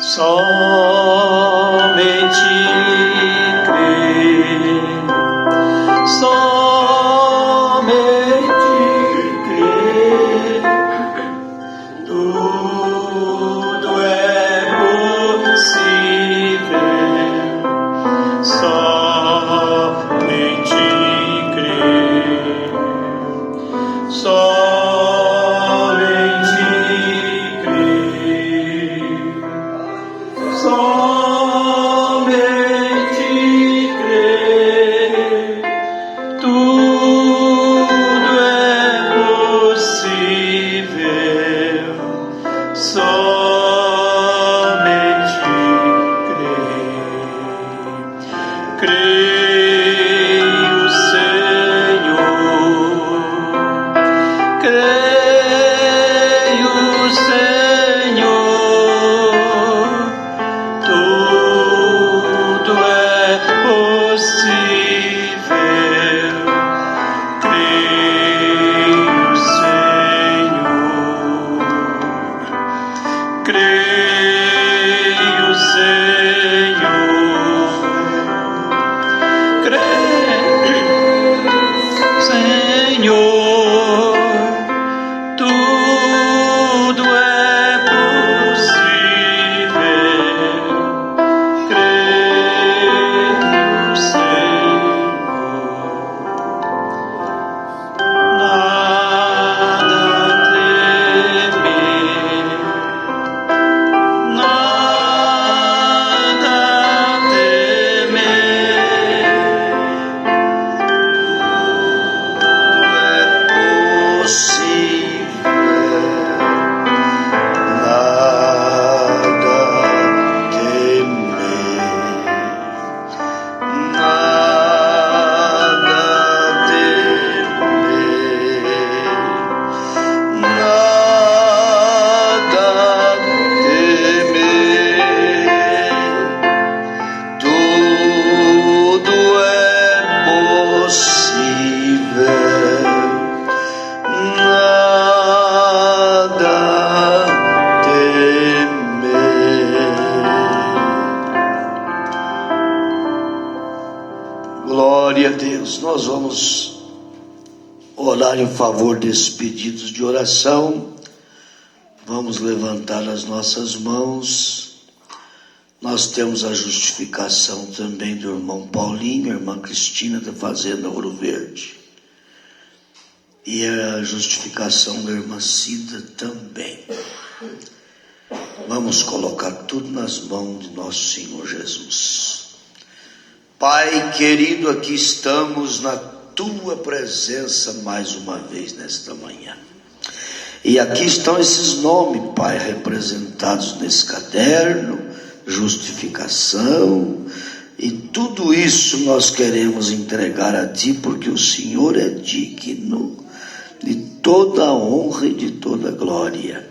Somente crer, somente crer, tudo é possível. Somente crer, somente crer, somente crer, tudo é possível. Somente crer. Creio, Senhor, creio, Senhor, tudo é possível. Creio, Senhor, creio, Senhor, creio, Senhor, tudo é possível. Creio, Senhor, nada temer, nada temer, tudo é possível. Nada temer. Glória a Deus. Nós vamos orar em favor desses pedidos de oração. Vamos levantar as nossas mãos. Nós temos a justificação também do irmão Paulinho, a irmã Cristina da Fazenda Ouro Verde. E a justificação da irmã Cida também. Vamos colocar tudo nas mãos de nosso Senhor Jesus. Pai querido, aqui estamos na tua presença mais uma vez nesta manhã. E aqui estão esses nomes, Pai, representados nesse caderno, justificação, e tudo isso nós queremos entregar a Ti, porque o Senhor é digno de toda a honra e de toda a glória.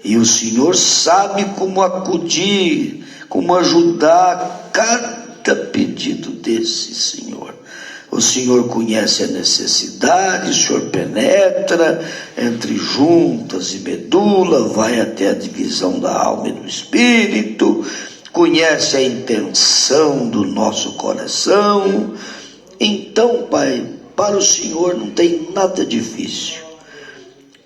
E o Senhor sabe como acudir, como ajudar cada pedido desse, Senhor. O Senhor conhece a necessidade, o Senhor penetra entre juntas e medula, vai até a divisão da alma e do espírito, conhece a intenção do nosso coração. Então, Pai, para o Senhor não tem nada difícil.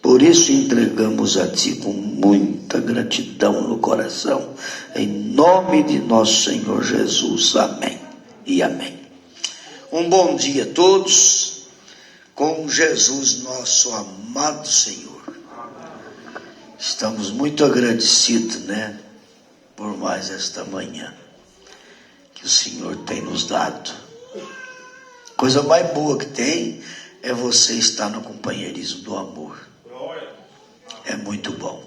Por isso entregamos a Ti com muita gratidão no coração, em nome de nosso Senhor Jesus. Amém e amém. Um bom dia a todos, com Jesus, nosso amado Senhor. Estamos muito agradecidos, né, por mais esta manhã que o Senhor tem nos dado. Coisa mais boa que tem é você estar no companheirismo do amor. É muito bom.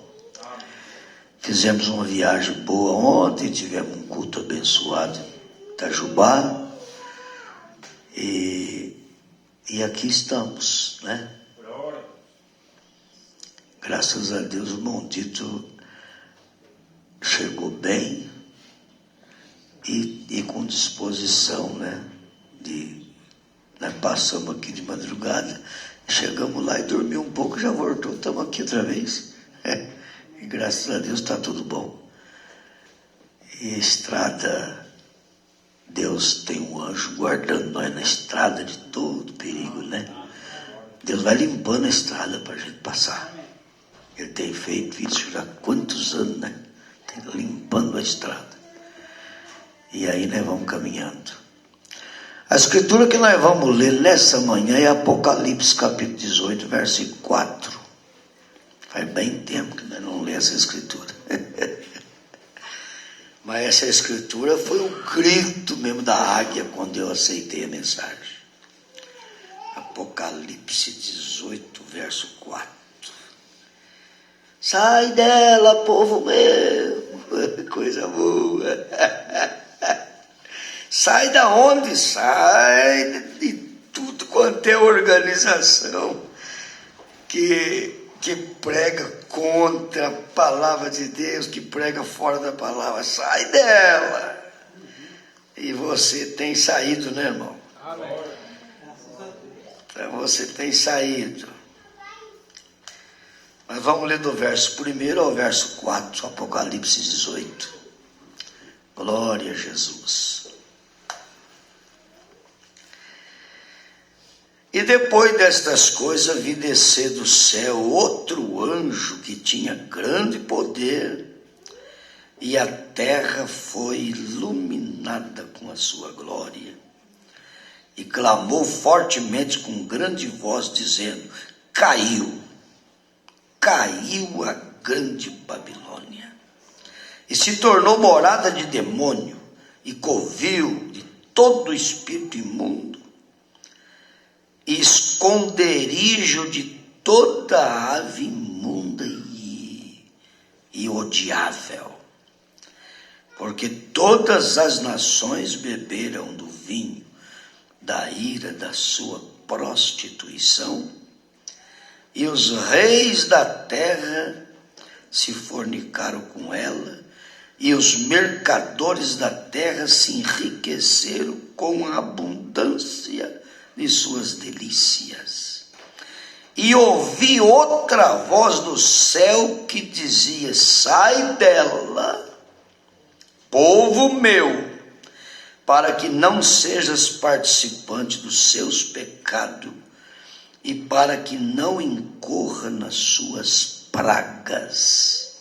Fizemos uma viagem boa ontem, tivemos um culto abençoado em Itajubá. E aqui estamos, né? Graças a Deus o Mondito chegou bem e com disposição, né? Nós passamos aqui de madrugada, chegamos lá e dormimos um pouco, já voltou, estamos aqui outra vez. E graças a Deus está tudo bom. E a estrada, Deus tem um anjo guardando nós na estrada de todo perigo, né? Deus vai limpando a estrada para a gente passar. Ele tem feito isso já há quantos anos, né? Tem limpando a estrada. E aí nós vamos caminhando. A escritura que nós vamos ler nessa manhã é Apocalipse capítulo 18, versículo 4. Faz bem tempo que nós não lemos essa escritura. Mas essa escritura foi o grito mesmo da águia quando eu aceitei a mensagem. Apocalipse 18, verso 4. Sai dela, povo meu. Coisa boa. Sai da onde? Sai de tudo quanto é organização que prega contra a palavra de Deus, que prega fora da palavra. Sai dela. E você tem saído, né, irmão? Amém. Então você tem saído. Mas vamos ler do verso 1 ao verso 4, Apocalipse 18. Glória a Jesus. E depois destas coisas vi descer do céu outro anjo que tinha grande poder, e a terra foi iluminada com a sua glória. E clamou fortemente com grande voz, dizendo: caiu a grande Babilônia, e se tornou morada de demônio e covil de todo espírito imundo, e esconderijo de toda ave imunda e odiável, porque todas as nações beberam do vinho da ira da sua prostituição, e os reis da terra se fornicaram com ela, e os mercadores da terra se enriqueceram com a abundância de suas delícias. E ouvi outra voz do céu que dizia: sai dela, povo meu, para que não sejas participante dos seus pecados, e para que não incorra nas suas pragas.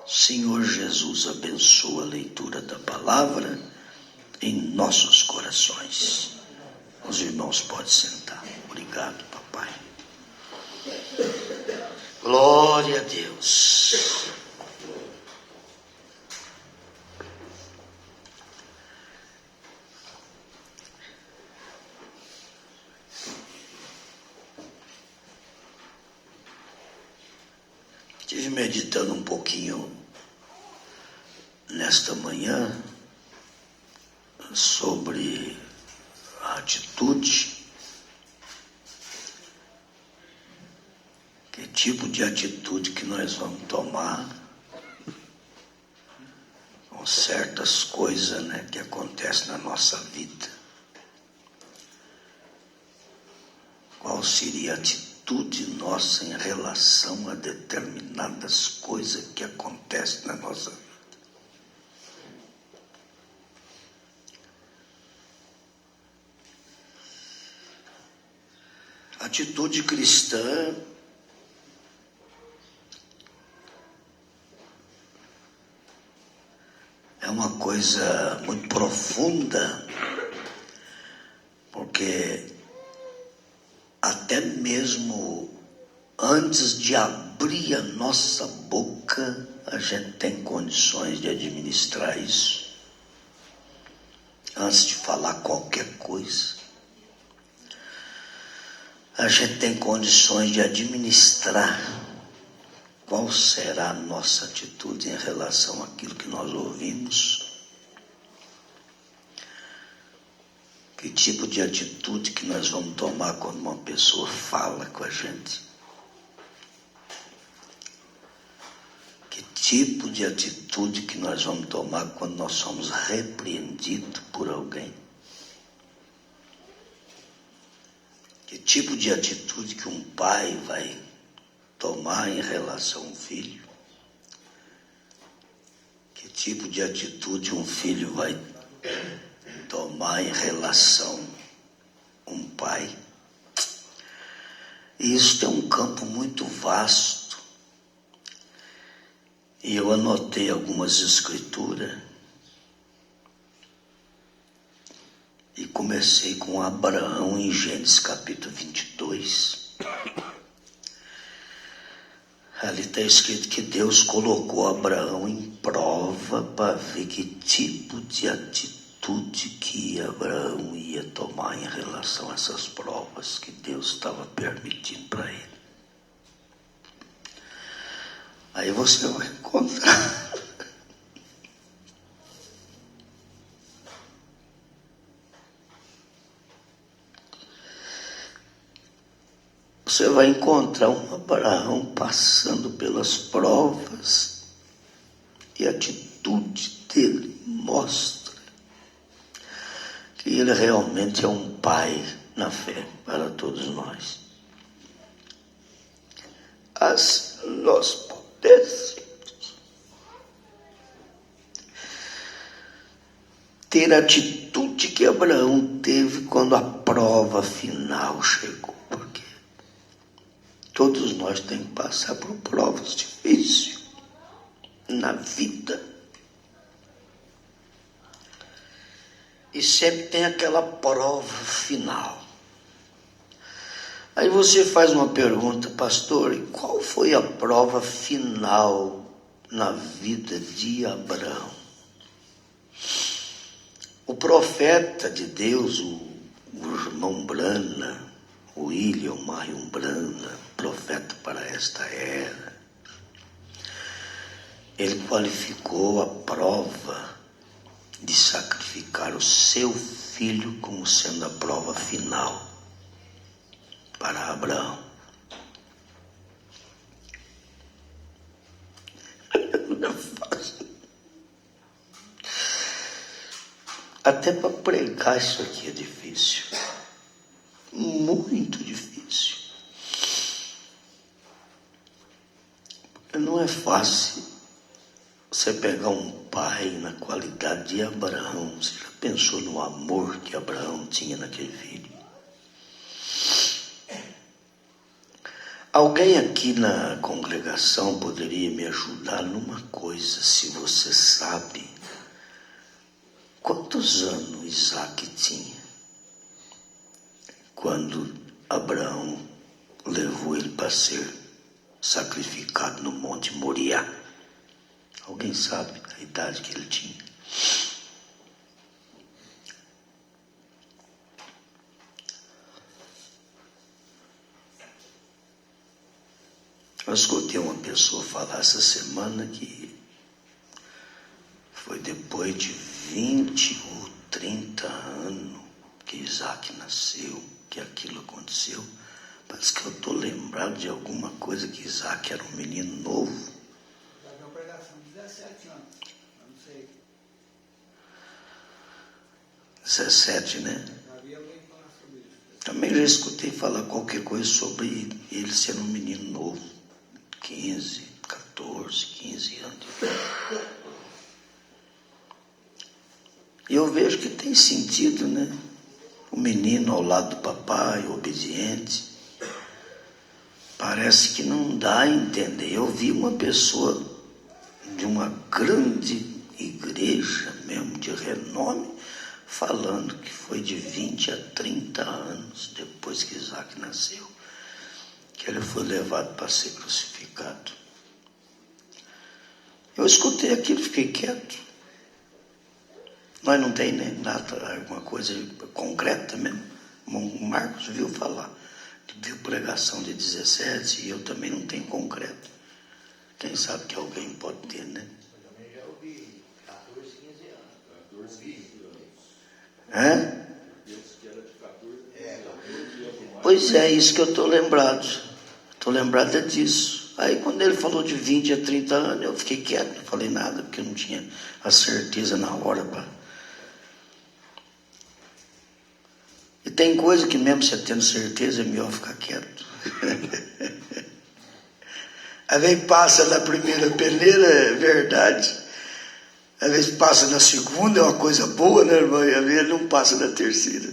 Senhor Jesus, abençoa a leitura da palavra em nossos corações. Os irmãos podem sentar. Obrigado, papai. Glória a Deus. Estive meditando um pouquinho nesta manhã sobre a atitude. Que tipo de atitude que nós vamos tomar com certas coisas, né, que acontecem na nossa vida. Qual seria a atitude nossa em relação a determinadas coisas que acontecem na nossa vida? A atitude cristã é uma coisa muito profunda, porque até mesmo antes de abrir a nossa boca, a gente tem condições de administrar isso. Antes de falar qualquer coisa, a gente tem condições de administrar qual será a nossa atitude em relação àquilo que nós ouvimos. Que tipo de atitude que nós vamos tomar quando uma pessoa fala com a gente? Que tipo de atitude que nós vamos tomar quando nós somos repreendidos por alguém? Que tipo de atitude que um pai vai tomar em relação ao filho? Que tipo de atitude um filho vai tomar em relação a um pai. E isso tem um campo muito vasto. E eu anotei algumas escrituras e comecei com Abraão em Gênesis capítulo 22. Ali está escrito que Deus colocou Abraão em prova para ver que tipo de atitude que Abraão ia tomar em relação a essas provas que Deus estava permitindo para ele. Aí você vai encontrar você vai encontrar um Abraão passando pelas provas e a atitude dele mostra que ele realmente é um pai na fé para todos nós. Assim nós podemos ter a atitude que Abraão teve quando a prova final chegou, porque todos nós temos que passar por provas difíceis na vida. E sempre tem aquela prova final. Aí você faz uma pergunta, pastor, e qual foi a prova final na vida de Abraão? O profeta de Deus, o irmão Brana, o William Marion Brana, profeta para esta era, ele qualificou a prova de sacrificar o seu filho como sendo a prova final para Abraão. Não é fácil. Até para pregar isso aqui é difícil. Muito difícil. Não é fácil você pegar um pai na qualidade de Abraão. Você já pensou no amor que Abraão tinha naquele filho? Alguém aqui na congregação poderia me ajudar numa coisa, se você sabe quantos anos Isaac tinha quando Abraão levou ele para ser sacrificado no Monte Moriá? Alguém sabe a idade que ele tinha? Eu escutei uma pessoa falar essa semana que foi depois de 20 ou 30 anos que Isaac nasceu, que aquilo aconteceu. Parece que eu estou lembrado de alguma coisa que Isaac era um menino novo. Já deu pregação, 17 anos, eu não sei. 17, né? Já vi alguém falar sobre isso. Também já escutei falar qualquer coisa sobre ele sendo um menino novo. 15, 14, 15 anos. E eu vejo que tem sentido, né? O menino ao lado do papai, obediente. Parece que não dá a entender. Eu vi uma pessoa de uma grande igreja mesmo, de renome, falando que foi de 20 a 30 anos depois que Isaac nasceu, que ele foi levado para ser crucificado. Eu escutei aquilo, fiquei quieto. Nós não tem nem nada, alguma coisa concreta mesmo. O Marcos viu falar, viu pregação de 17 e eu também não tenho concreto. Quem sabe que alguém pode ter, né? Eu também já ouvi 14, 15 anos. 14, 15 anos. Hã? Que era de 14, Pois é, isso que eu estou lembrado. Estou lembrado disso. Aí quando ele falou de 20 a 30 anos, eu fiquei quieto, não falei nada, porque eu não tinha a certeza na hora para... E tem coisa que mesmo você tendo certeza é melhor ficar quieto. Aí vem, passa na primeira peneira, é verdade. Às vezes passa na segunda, é uma coisa boa, né, irmã? E às vezes não passa na terceira.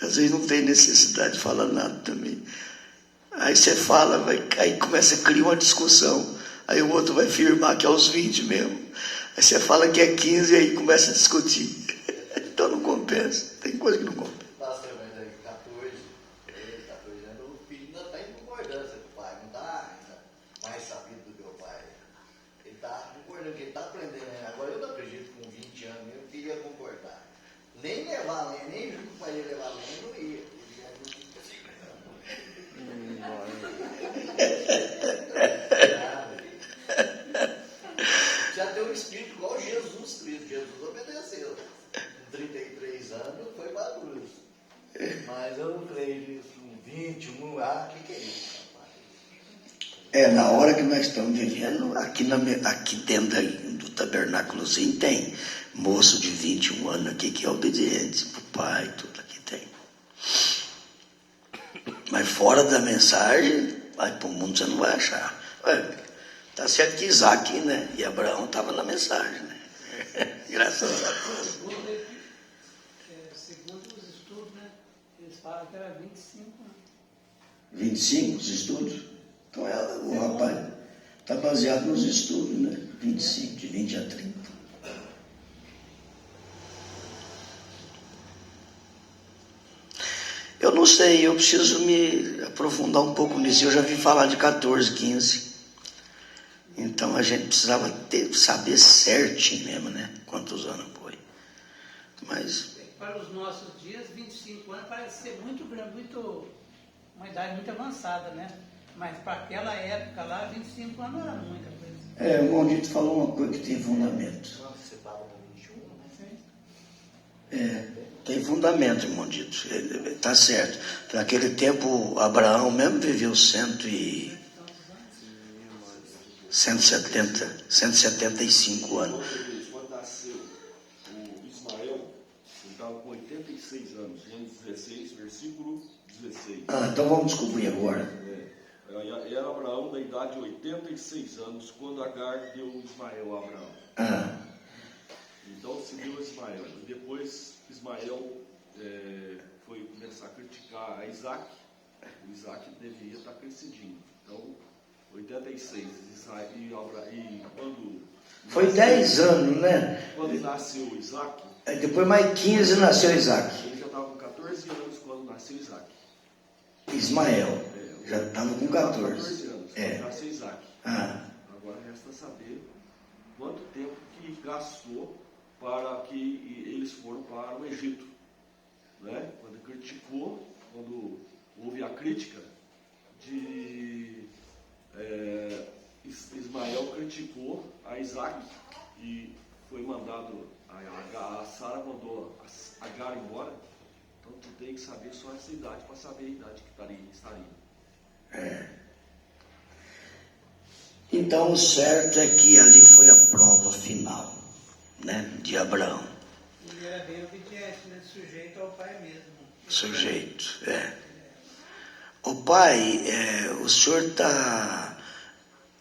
Às vezes não tem necessidade de falar nada também. Aí você fala, aí começa a criar uma discussão. Aí o outro vai afirmar que é os 20 mesmo. Aí você fala que é 15 e aí começa a discutir. Então não compensa. Tem coisa que não compensa. Pastor, mas aí 14 anos, o filho ainda está em concordância com o pai, não está mais sabido do que o pai. Ele está concordando, que ele está aprendendo. Né? Agora eu não acredito que com 20 anos meu filho ia concordar. Nem levar lenha, nem junto com ele levar lenha, não ia. Ele ia ficar assim. Já tem um espírito igual Jesus Cristo. Jesus obedeceu. Com 33 anos foi para a cruz. Mas eu não creio nisso. Com 21, o que é isso, rapaz? Na hora que nós estamos vivendo, aqui dentro do tabernáculozinho tem moço de 21 anos aqui que é obediente pro pai, tudo aqui tem. Mas fora da mensagem, vai pro mundo você não vai achar. Tá certo que Isaac, né, e Abraão estavam na mensagem, né? Graças a Deus. Segundo os estudos, né, eles falam que era 25 anos. 25 os estudos? Então o rapaz está baseado nos estudos, né? 25, de 20 a 30. Eu não sei, eu preciso me aprofundar um pouco nisso. Eu já vi falar de 14, 15. Então a gente precisava saber certinho mesmo, né? Quantos anos foi. Mas para os nossos dias, 25 anos parece ser muito grande, uma idade muito avançada, né? Mas para aquela época lá, 25 anos era muita coisa. O Maldito falou uma coisa que tem fundamento. Você fala com 21, né? Tem fundamento, irmão Dito. Está certo. Naquele tempo, Abraão mesmo viveu 175 anos. Quando nasceu o Ismael, ele estava com 86 anos. Gênesis 16, versículo 16. Então vamos descobrir agora. Era Abraão da idade de 86 anos quando Agar deu Ismael a Abraão. Então se deu Ismael. E depois Ismael foi começar a criticar a Isaac. O Isaac devia estar crescidinho. Então, 86. E quando Foi 10 anos, né? Quando nasceu Isaac, Aí depois mais 15 nasceu Isaac. ele já estava com 14 anos quando nasceu Isaac. Ismael já estava com 14. 14 anos quando nasceu Isaac. Agora resta saber quanto tempo que gastou para que eles foram para o Egito. Né? Quando criticou, quando houve a crítica de Ismael criticou a Isaac e foi mandado, a Sara mandou a Agar embora. Então tu tem que saber só essa idade para saber a idade que estaria. Então o certo é que ali foi a prova final, né, de Abraão. Ele era bem obediente, né? Sujeito ao pai mesmo. Sujeito, O pai, o senhor está...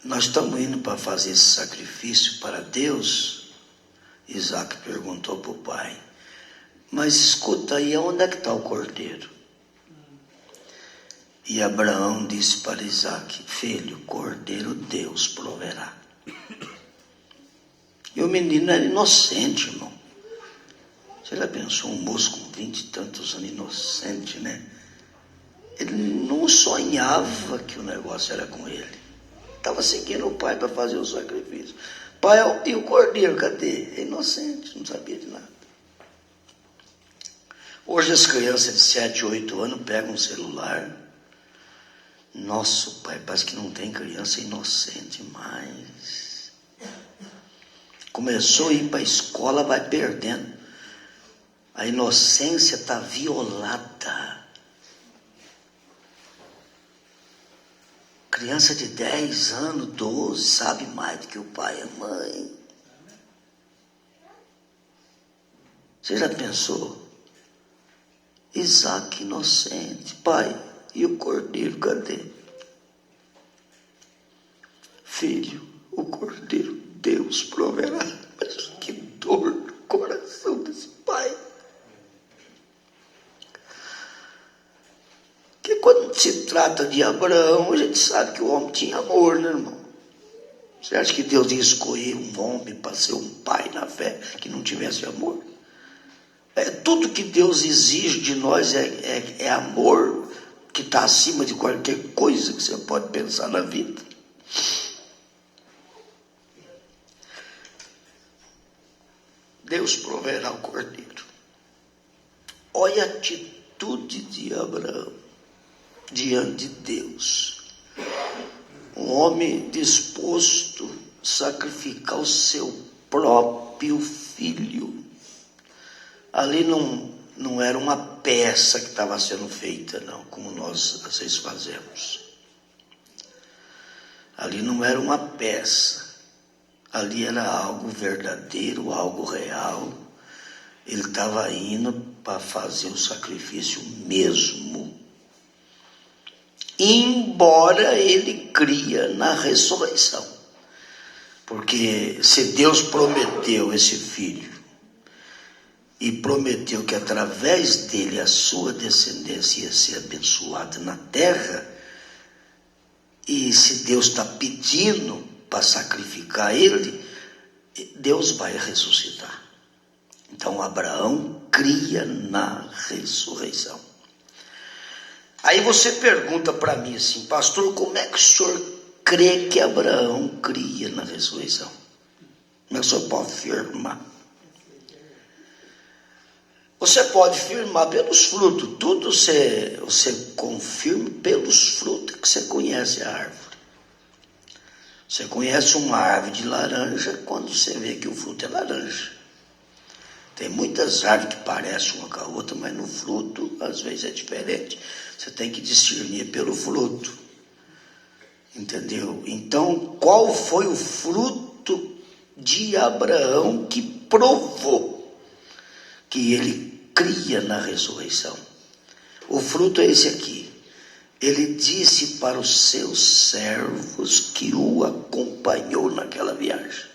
Nós estamos indo para fazer esse sacrifício para Deus? Isaac perguntou para o pai. Mas escuta aí, onde é que está o cordeiro? E Abraão disse para Isaac: filho, cordeiro Deus proverá. E o menino era inocente, irmão. Você já pensou um moço com 20 e tantos anos, inocente, né? Ele não sonhava que o negócio era com ele. Estava seguindo o pai para fazer o sacrifício. Pai, e o cordeiro, cadê? É inocente, não sabia de nada. Hoje as crianças de 7, 8 anos pegam um celular. Nossa, pai, parece que não tem criança inocente mais. Começou a ir para a escola, vai perdendo. A inocência está violada. Criança de 10 anos, 12, sabe mais do que o pai e a mãe. Você já pensou? Isaac inocente, pai, e o cordeiro cadê? Filho, o cordeiro Deus proverá. Mas que trata de Abraão, a gente sabe que o homem tinha amor, né, irmão? Você acha que Deus ia escolher um homem para ser um pai na fé que não tivesse amor? Tudo que Deus exige de nós é amor, que está acima de qualquer coisa que você pode pensar na vida. Deus proverá o cordeiro. Olha a atitude de Abraão diante de Deus. Um homem disposto a sacrificar o seu próprio filho. Ali não era uma peça que estava sendo feita, não, como nós às vezes fazemos. Ali não era uma peça. Ali era algo verdadeiro, algo real. Ele estava indo para fazer o sacrifício mesmo. Embora ele cria na ressurreição. Porque se Deus prometeu esse filho, e prometeu que através dele a sua descendência ia ser abençoada na terra, e se Deus está pedindo para sacrificar ele, Deus vai ressuscitar. Então Abraão cria na ressurreição. Aí você pergunta para mim assim, pastor, como é que o senhor crê que Abraão cria na ressurreição? Como é que o senhor pode afirmar? Você pode firmar pelos frutos. Tudo você confirma pelos frutos que você conhece a árvore. Você conhece uma árvore de laranja quando você vê que o fruto é laranja. Tem muitas árvores que parecem uma com a outra, mas no fruto às vezes é diferente. Você tem que discernir pelo fruto. Entendeu? Então, qual foi o fruto de Abraão que provou que ele cria na ressurreição? O fruto é esse aqui. Ele disse para os seus servos que o acompanhou naquela viagem.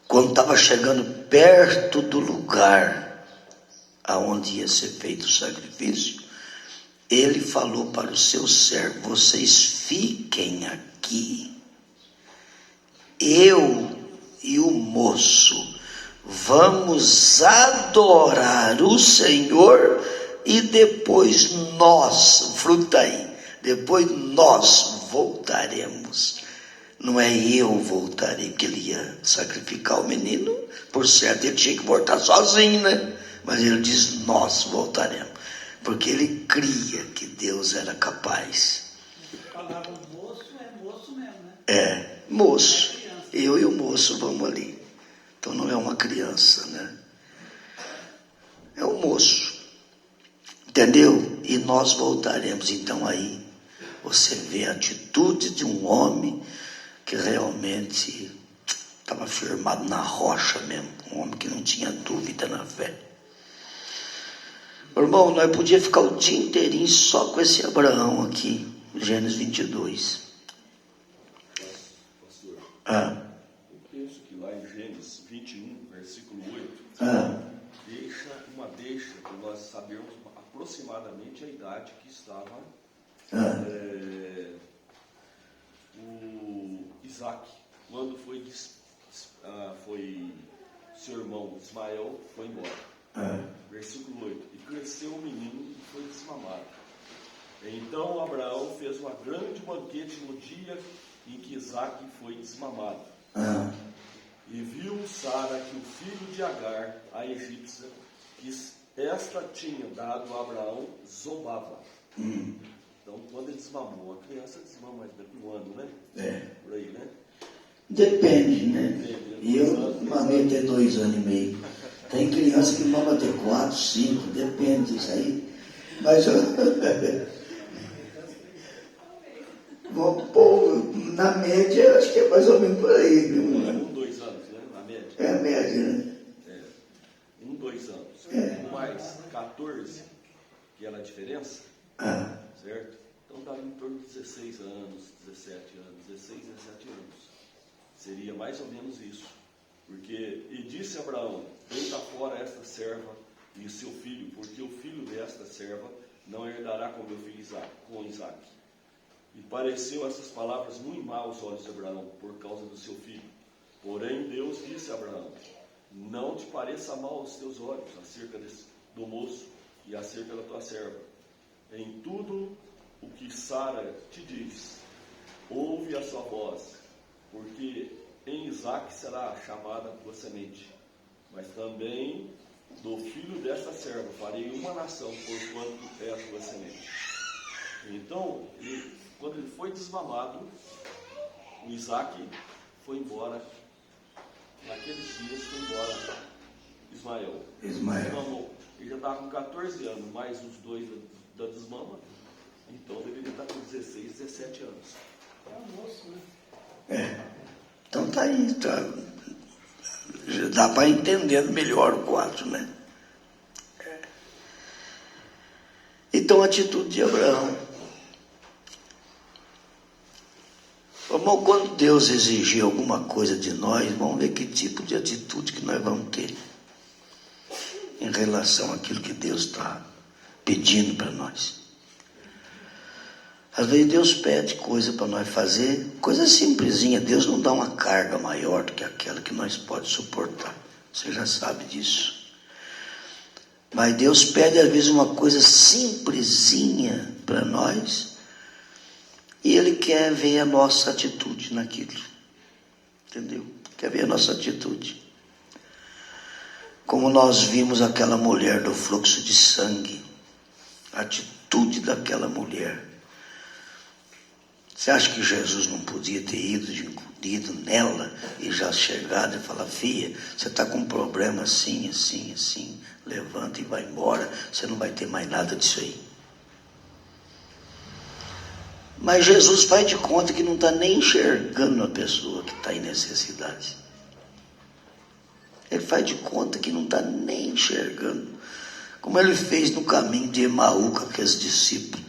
Quando estava chegando perto do lugar aonde ia ser feito o sacrifício, ele falou para os seus servos, vocês fiquem aqui. Eu e o moço vamos adorar o Senhor e depois nós, o fruto está aí, depois nós voltaremos. Não é eu voltarei, porque ele ia sacrificar o menino, por certo ele tinha que voltar sozinho, né? Mas ele diz, nós voltaremos, porque ele cria que Deus era capaz. Falava moço, é moço mesmo, né? Moço, eu e o moço vamos ali. Então não é uma criança, né? É um moço. Entendeu? E nós voltaremos. Então aí você vê a atitude de um homem que realmente estava firmado na rocha mesmo. Um homem que não tinha dúvida na fé. Irmão, nós podíamos ficar o dia inteirinho só com esse Abraão aqui. Gênesis 22. Pastor. Eu penso que lá em Gênesis 21, versículo 8, deixa para nós sabermos aproximadamente a idade que estava o Isaac, quando foi seu irmão Ismael foi embora. Versículo 8, e cresceu o menino e foi desmamado. Então Abraão fez uma grande banquete no dia em que Isaac foi desmamado. E viu Sara que o filho de Agar, a egípcia, que esta tinha dado a Abraão, zombava. Então, quando ele desmamou, a criança desmama mais daqui um ano, né? Por aí, né? Depende, né? E eu mamei até 2 anos e meio. Tem criança que mama até 4, 5, depende disso aí. Mas na média, acho que é mais ou menos por aí. 1, 2 anos, né? Na média. É a média, né? 1, 2 anos. Mais 14, que era a diferença, certo? Então dava em torno de 16 anos, 17 anos, 16, 17 anos. Seria mais ou menos isso. Porque, e disse Abraão, deita fora esta serva e o seu filho, porque o filho desta serva não herdará com meu filho Isaac, com Isaac. E pareceu essas palavras muito mal aos olhos de Abraão, por causa do seu filho. Porém, Deus disse a Abraão: não te pareça mal aos teus olhos acerca do moço e acerca da tua serva. Em tudo o que Sara te diz, ouve a sua voz, porque em Isaac será chamada a tua semente. Mas também do filho desta serva farei uma nação, porquanto é a tua semente. Então, quando ele foi desmamado, o Isaac foi embora. Naqueles dias foi embora Ismael. Desmamou. Ele já estava com 14 anos, mais os dois da desmama. Então deveria estar com 16, 17 anos. É um moço, né? Então tá aí, já dá para entender melhor o quadro, né? Então, a atitude de Abraão. Irmão, quando Deus exigir alguma coisa de nós, vamos ver que tipo de atitude que nós vamos ter em relação àquilo que Deus está pedindo para nós. Às vezes Deus pede coisa para nós fazer, coisa simplesinha. Deus não dá uma carga maior do que aquela que nós podemos suportar. Você já sabe disso. Mas Deus pede às vezes uma coisa simplesinha para nós, e Ele quer ver a nossa atitude naquilo. Entendeu? Quer ver a nossa atitude. Como nós vimos aquela mulher do fluxo de sangue, a atitude daquela mulher. Você acha que Jesus não podia ter ido nela e já chegado e falar: filha, você está com um problema assim, assim, assim, levanta e vai embora, você não vai ter mais nada disso aí. Mas Jesus faz de conta que não está nem enxergando a pessoa que está em necessidade. Ele faz de conta que não está nem enxergando, como ele fez no caminho de Emaú com aqueles discípulos.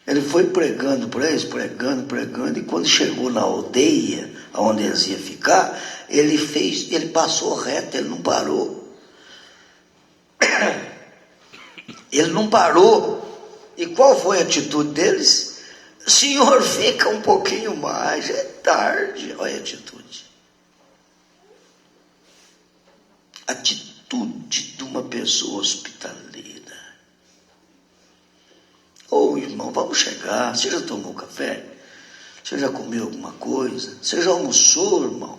Ele foi pregando para eles, pregando, e quando chegou na aldeia onde eles iam ficar, ele passou reto, ele não parou. Ele não parou. E qual foi a atitude deles? Senhor, fica um pouquinho mais, é tarde. Olha a atitude. Atitude de uma pessoa hospitaleira. Ô irmão, vamos chegar. Você já tomou café? Você já comeu alguma coisa? Você já almoçou, irmão?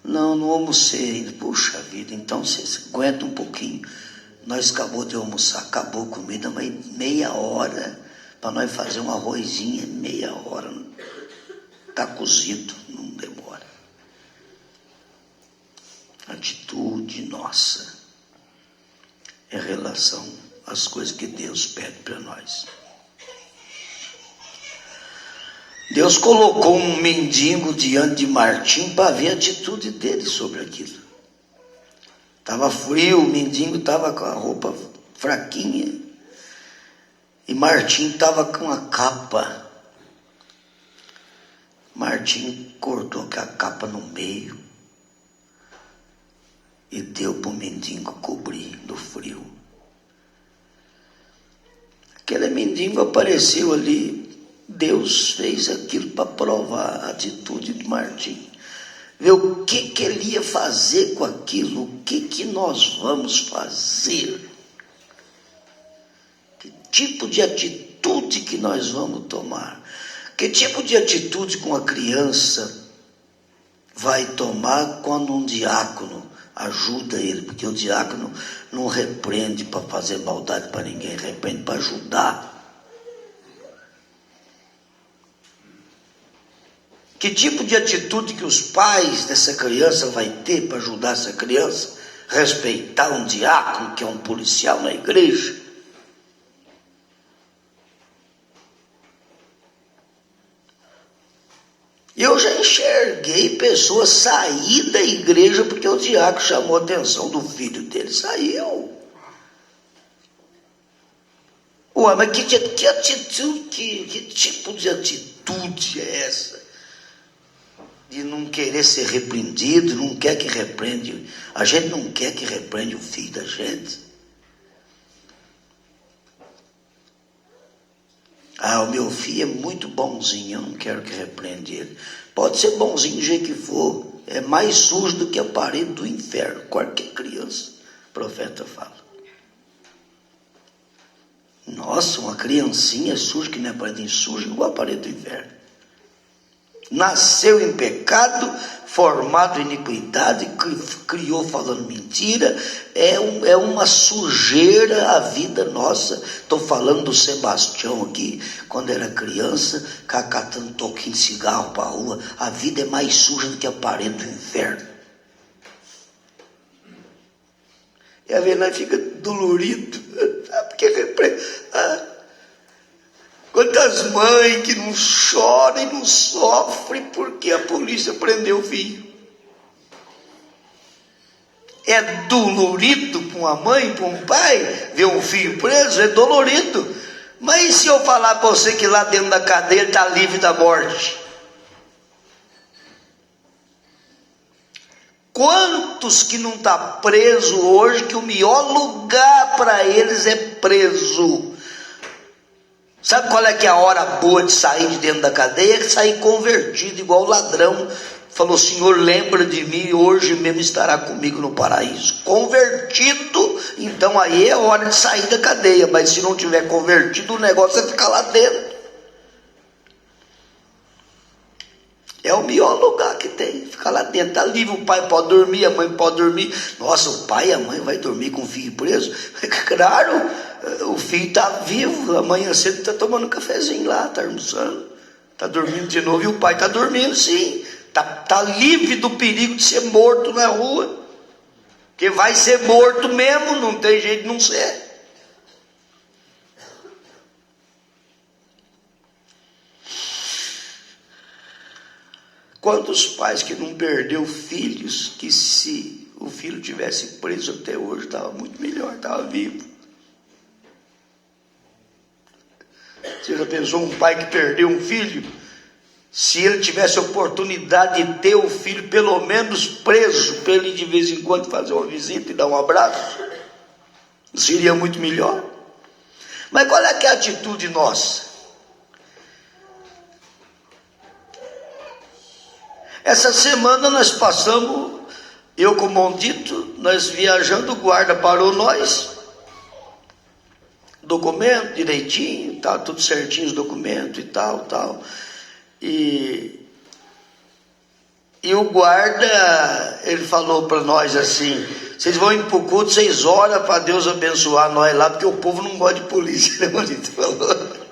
Não almocei ainda. Puxa vida, então você aguenta um pouquinho. Nós acabou de almoçar, acabou a comida, mas meia hora para nós fazer um arrozinho, meia hora. Está cozido, não demora. Atitude nossa em relação às coisas que Deus pede para nós. Deus colocou um mendigo diante de Martim para ver a atitude dele sobre aquilo. Estava frio, o mendigo estava com a roupa fraquinha e Martim estava com a capa. Martim cortou a capa no meio e deu para o mendigo cobrir do frio. Aquele mendigo apareceu ali. Deus fez aquilo para provar a atitude de Martim. Ver o que ele ia fazer com aquilo, o que nós vamos fazer. Que tipo de atitude que nós vamos tomar. Que tipo de atitude com a criança vai tomar quando um diácono ajuda ele, porque o diácono não repreende para fazer maldade para ninguém, repreende para ajudar. Que tipo de atitude que os pais dessa criança vai ter para ajudar essa criança? Respeitar um diácono que é um policial na igreja? Eu já enxerguei pessoas sair da igreja porque o diácono chamou a atenção do filho dele. Saiu. Ué, mas que atitude, que tipo de atitude é essa? De não querer ser repreendido, não quer que repreende. A gente não quer que repreende o filho da gente. Ah, o meu filho é muito bonzinho, eu não quero que repreende ele. Pode ser bonzinho do jeito que for, é mais sujo do que a parede do inferno, qualquer criança, o profeta fala. Nossa, uma criancinha suja que nem a parede suja, igual a parede do inferno. Nasceu em pecado, formado em iniquidade, criou falando mentira, é uma sujeira a vida nossa. Estou falando do Sebastião aqui, quando era criança, catando toquinho de cigarro para a rua. A vida é mais suja do que a parede do inferno. E a Venã fica dolorido, porque quantas mães que não choram e não sofrem porque a polícia prendeu o filho. É dolorido para uma mãe, para um pai, ver um filho preso, é dolorido. Mas e se eu falar para você que lá dentro da cadeia ele está livre da morte? Quantos que não está preso hoje, que o melhor lugar para eles é preso? Sabe qual é que é a hora boa de sair de dentro da cadeia? É sair convertido, igual o ladrão. Falou, Senhor, lembra de mim, hoje mesmo estará comigo no paraíso. Convertido, então aí é hora de sair da cadeia. Mas se não tiver convertido, o negócio é ficar lá dentro. É o melhor lugar que tem, ficar lá dentro, está livre, o pai pode dormir, a mãe pode dormir. Nossa, o pai e a mãe vai dormir com o filho preso? Claro, o filho está vivo, amanhã cedo está tomando um cafezinho lá, está almoçando, está dormindo de novo, e o pai está dormindo sim, está livre do perigo de ser morto na rua, porque vai ser morto mesmo, não tem jeito de não ser. Quantos pais que não perdeu filhos, que se o filho tivesse preso até hoje, estava muito melhor, estava vivo. Você já pensou um pai que perdeu um filho? Se ele tivesse a oportunidade de ter o filho pelo menos preso, para ele de vez em quando fazer uma visita e dar um abraço, seria muito melhor. Mas qual é que é a atitude nossa? Essa semana nós passamos, eu com o Mondito, nós viajando, o guarda parou nós, documento direitinho, tá, tudo certinho os documentos e tal. E o guarda, ele falou para nós assim, vocês vão ir para o culto, vocês oram para Deus abençoar nós lá, porque o povo não gosta de polícia, né, Mondito falou.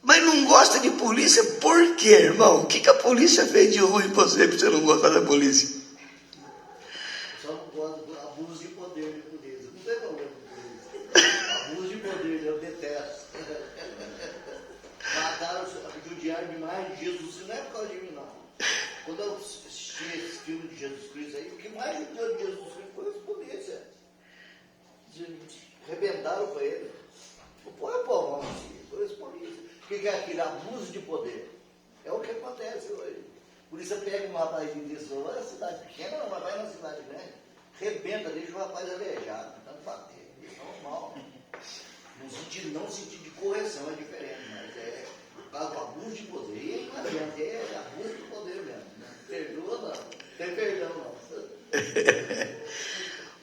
Mas não gosta de polícia por quê, irmão? O que a polícia fez de ruim para você não gostar da polícia? Só não gosto do abuso de poder de polícia. Não tem problema com polícia. Abuso de poder, eu detesto. Mataram, judiaram demais de Jesus. Isso não é por causa de mim, não. Quando eu assisti esse filme de Jesus Cristo aí, o que mais judiou de Jesus Cristo foi as polícias. Arrebentaram com ele. Não põe a pau, não, foi as polícias. O que é aquilo? Abuso de poder. É o que acontece hoje. Por isso pega um rapaz desse, vai na cidade pequena, não, mas vai na cidade grande, rebenta, deixa o rapaz aleijado, tanto bater. Isso é normal. Não sentido de correção é diferente, mas é por causa do abuso de poder. E não adianta, é abuso de poder mesmo. Não perdoa, não. Não tem perdão, não.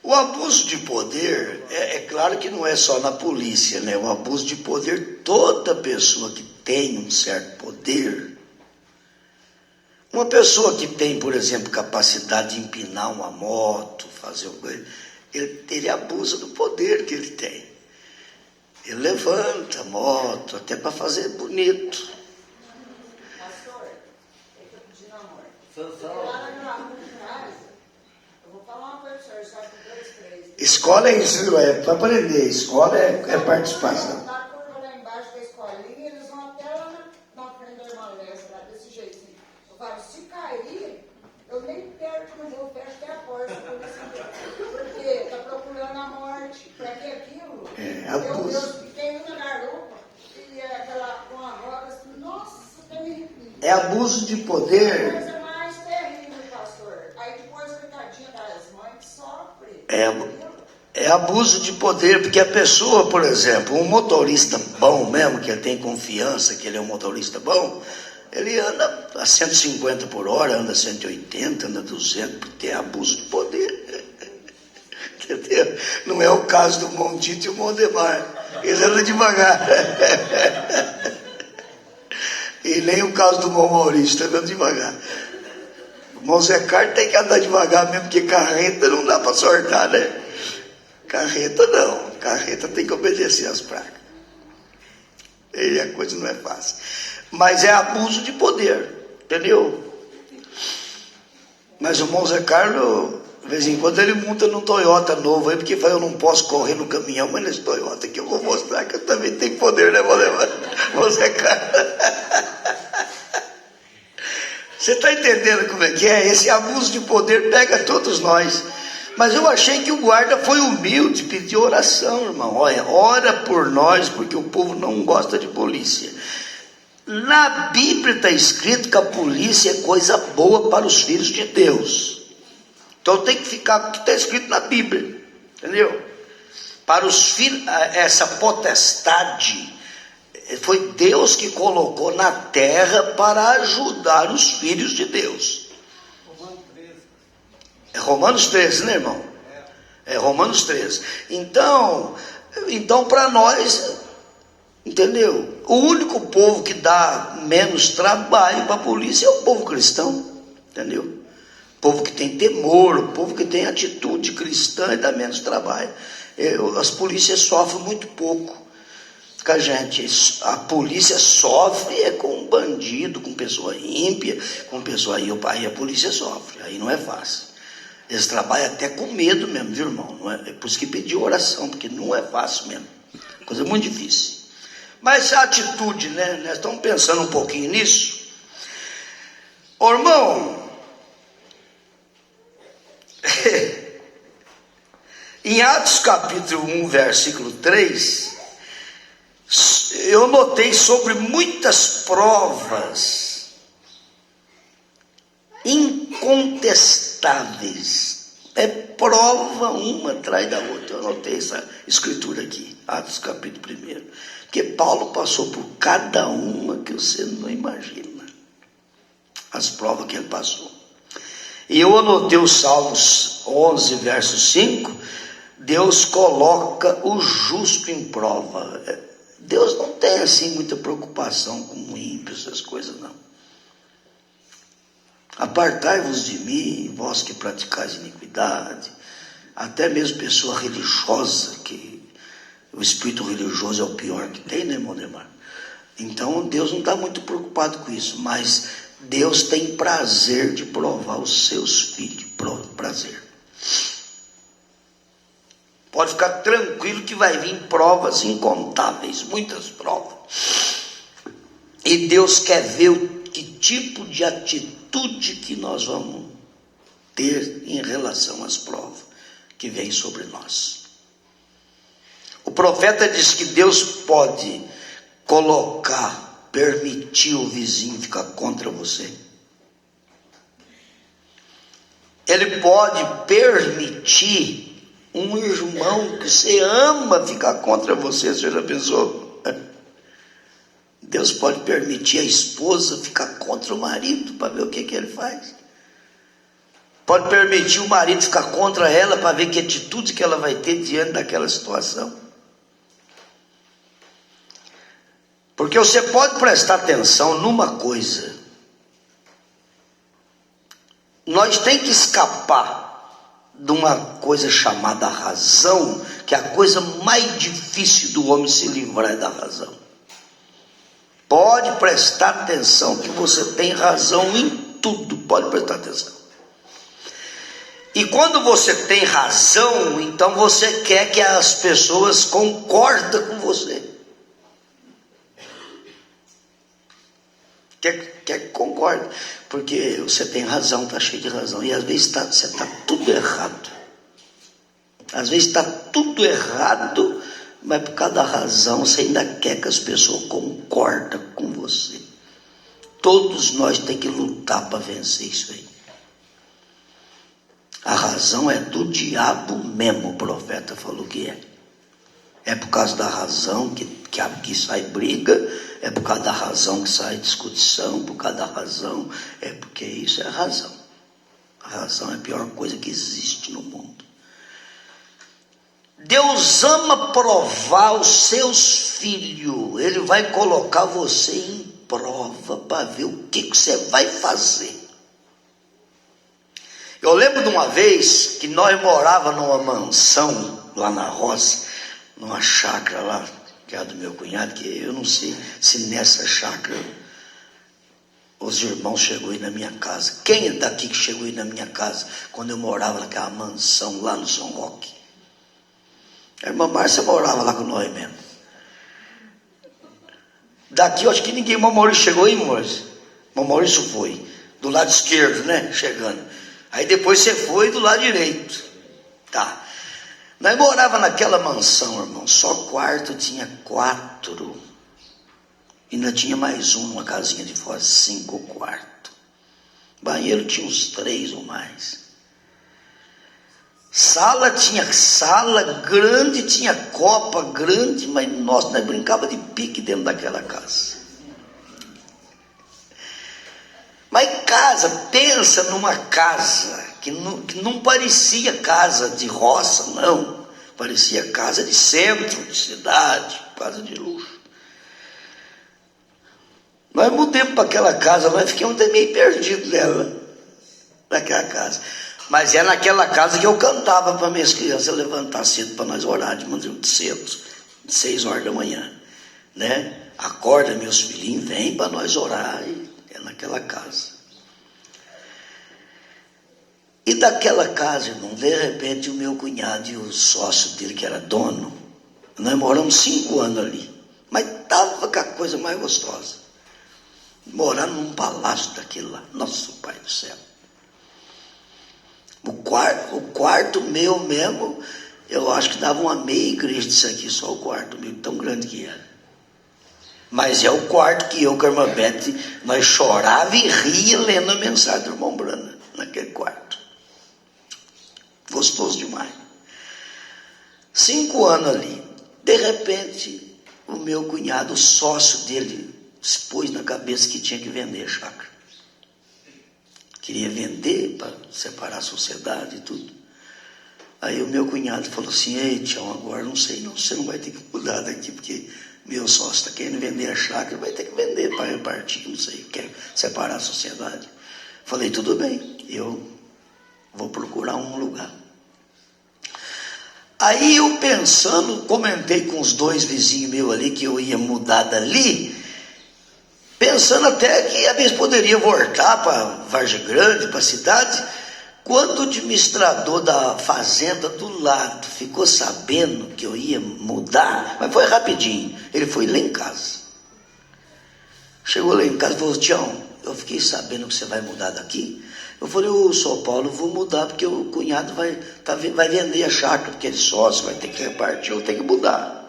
O abuso de poder, é claro que não é só na polícia, né? O abuso de poder, toda pessoa que tem um certo poder, uma pessoa que tem, por exemplo, capacidade de empinar uma moto, fazer uma coisa, ele abusa do poder que ele tem. Ele levanta a moto, até para fazer bonito. Pastor, é que eu pedi no amor. Lá na minha rua de casa, eu vou falar uma coisa para o senhor, só com 2, 3. Escola é isso, é para aprender. Escola é participação. Tá a curva lá embaixo da escolinha, eles vão até lá na frente da irmã Lessa, desse jeitinho. Eu falo, se cair, eu nem perto no voo, fecho até a porta. Porque está procurando a morte. Para que aquilo? Eu fiquei na garupa e aquela com a roda assim, nossa, até me arrepio. É abuso de poder. A coisa mais terrível, pastor. Aí depois, coitadinha das mães que sofrem. É abuso de poder, porque a pessoa, por exemplo, um motorista bom mesmo, que ele tem confiança que ele é um motorista bom, ele anda a 150 por hora, anda a 180, anda a 200, porque tem abuso de poder. Entendeu? Não é o caso do Mondito e o Mondemar. Eles andam devagar. E nem o caso do Mão Maurício, está andando devagar. O Mão Zé Carlos tem que andar devagar mesmo, porque carreta não dá para sortar, né? Carreta não. Carreta tem que obedecer às placas. E a coisa não é fácil. Mas é abuso de poder, entendeu? Mas o Mão Zé Carlos, de vez em quando, ele monta num Toyota novo aí, porque fala, eu não posso correr no caminhão, mas nesse Toyota aqui eu vou mostrar que eu também tenho poder, né, Mão Zé Carlos? Você está entendendo como é que é? Esse abuso de poder pega todos nós. Mas eu achei que o guarda foi humilde, pediu oração, irmão. Olha, ora por nós, porque o povo não gosta de polícia. Na Bíblia está escrito que a polícia é coisa boa para os filhos de Deus. Então tem que ficar com o que está escrito na Bíblia, entendeu? Para os filhos, essa potestade foi Deus que colocou na terra para ajudar os filhos de Deus. É Romanos 13, né, irmão? É Romanos 13. Então para nós, entendeu? O único povo que dá menos trabalho para a polícia é o povo cristão, entendeu? O povo que tem temor, o povo que tem atitude cristã e dá menos trabalho. As polícias sofrem muito pouco. A polícia sofre com bandido, com pessoa ímpia, com pessoa aí a polícia sofre, aí não é fácil. Eles trabalham até com medo mesmo, viu, irmão? Não é por isso que pediu oração, porque não é fácil mesmo. Coisa muito difícil. Mas a atitude, né? Nós estamos pensando um pouquinho nisso. Ô, irmão, em Atos capítulo 1, versículo 3, eu notei sobre muitas provas incontestáveis. É prova uma atrás da outra. Eu notei essa escritura aqui, Atos capítulo 1. Que Paulo passou por cada uma que você não imagina. As provas que ele passou. E eu anotei o Salmos 11, verso 5. Deus coloca o justo em prova. Deus não tem assim muita preocupação com o ímpio, essas coisas não. Apartai-vos de mim, vós que praticais iniquidade. Até mesmo pessoa religiosa, que o espírito religioso é o pior que tem, né, irmão Neymar? Então Deus não está muito preocupado com isso, mas Deus tem prazer de provar os seus filhos, prazer. Pode ficar tranquilo que vai vir provas incontáveis, muitas provas. E Deus quer ver que tipo de atitude que nós vamos ter em relação às provas que vêm sobre nós. O profeta diz que Deus pode permitir o vizinho ficar contra você. Ele pode permitir um irmão que você ama ficar contra você. Você já pensou? Deus pode permitir a esposa ficar contra o marido para ver o que ele faz. Pode permitir o marido ficar contra ela para ver que atitude que ela vai ter diante daquela situação. Porque você pode prestar atenção numa coisa. Nós temos que escapar de uma coisa chamada razão, que é a coisa mais difícil do homem se livrar da razão. Pode prestar atenção que você tem razão em tudo, pode prestar atenção. E quando você tem razão, então você quer que as pessoas concordem com você. Quer que concorde, porque você tem razão, está cheio de razão, e às vezes você está tudo errado. Às vezes está tudo errado, mas por causa da razão você ainda quer que as pessoas concordem com você. Todos nós temos que lutar para vencer isso aí. A razão é do diabo mesmo, o profeta falou que é. É por causa da razão que sai briga, é por causa da razão que sai discussão, por causa da razão, é porque isso é a razão. A razão é a pior coisa que existe no mundo. Deus ama provar os seus filhos. Ele vai colocar você em prova para ver o que você vai fazer. Eu lembro de uma vez que nós morávamos numa mansão lá na roça, numa chácara lá, que era do meu cunhado, que eu não sei se nessa chácara os irmãos chegou aí na minha casa. Quem é daqui que chegou aí na minha casa quando eu morava naquela mansão lá no São Roque? A irmã Márcia morava lá com nós mesmo. Daqui eu acho que ninguém, Maurício chegou aí, Maurício? Maurício foi, do lado esquerdo, né, chegando. Aí depois você foi do lado direito. Tá. Nós morava naquela mansão, irmão. Só quarto tinha 4. Ainda tinha mais um numa casinha de fora, 5 quartos. Banheiro tinha uns 3 ou mais. Sala tinha sala grande, tinha copa grande, mas nossa, nós brincava de pique dentro daquela casa. Mas casa, pensa numa casa que não parecia casa de roça, não. Parecia casa de centro, de cidade, casa de luxo. Nós mudamos para aquela casa, nós ficamos até meio perdidos nela, naquela casa. Mas é naquela casa que eu cantava para minhas crianças levantar cedo para nós orar, de manhã cedo, 6 horas da manhã. Né? Acorda, meus filhinhos, vem para nós orar. É naquela casa. E daquela casa, irmão, de repente o meu cunhado e o sócio dele, que era dono, nós moramos 5 anos ali. Mas estava com a coisa mais gostosa. Morar num palácio daquele lá. Nosso Pai do céu. O quarto meu mesmo, eu acho que dava uma meia igreja disso aqui, só o quarto meu, tão grande que era. Mas é o quarto que eu com a irmã Beth, nós chorava e ria lendo a mensagem do irmão Brana, naquele quarto. Gostoso demais. 5 anos ali. De repente, o meu cunhado, o sócio dele, se pôs na cabeça que tinha que vender a chácara. Queria vender para separar a sociedade e tudo. Aí o meu cunhado falou assim: ei, Tião, agora não sei não, você não vai ter que mudar daqui, porque meu sócio está querendo vender a chácara, vai ter que vender para repartir, não sei, quer separar a sociedade. Falei, tudo bem, eu vou procurar um lugar. Aí eu pensando, comentei com os 2 vizinhos meus ali que eu ia mudar dali, pensando até que a vez poderia voltar para Vargem Grande, para a cidade, quando o administrador da fazenda do lado ficou sabendo que eu ia mudar, mas foi rapidinho, ele foi lá em casa. Chegou lá em casa e falou: Tião, eu fiquei sabendo que você vai mudar daqui. Eu falei: ô, São Paulo, eu vou mudar porque o cunhado vai vender a chácara, porque ele sócio, vai ter que repartir, eu tenho que mudar.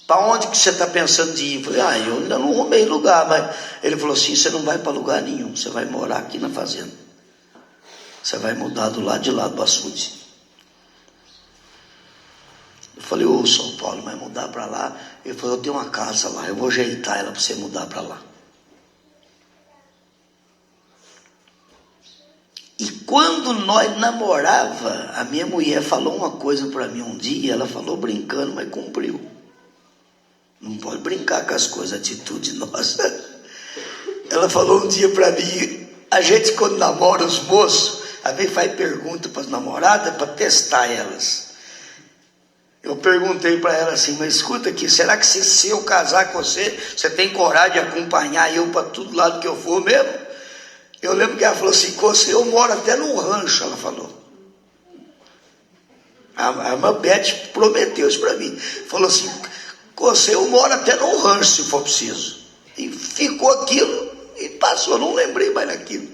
Para onde que você está pensando de ir? Eu falei: eu ainda não arrumei lugar, mas ele falou assim: você não vai para lugar nenhum, você vai morar aqui na fazenda. Você vai mudar do lado de lá do açude. Eu falei: ô, São Paulo, vai mudar para lá? Ele falou: eu tenho uma casa lá, eu vou ajeitar ela para você mudar para lá. E quando nós namorava, a minha mulher falou uma coisa para mim um dia, ela falou brincando, mas cumpriu. Não pode brincar com as coisas, atitude nossa. Ela falou um dia para mim: a gente quando namora os moços, às vezes faz pergunta para as namoradas para testar elas. Eu perguntei para ela assim: mas escuta aqui, será que se eu casar com você, você tem coragem de acompanhar eu para todo lado que eu for mesmo? Eu lembro que ela falou assim: com você eu moro até num rancho, ela falou. A irmã Beth prometeu isso para mim. Falou assim: com você eu moro até num rancho, se for preciso. E ficou aquilo e passou, não lembrei mais daquilo.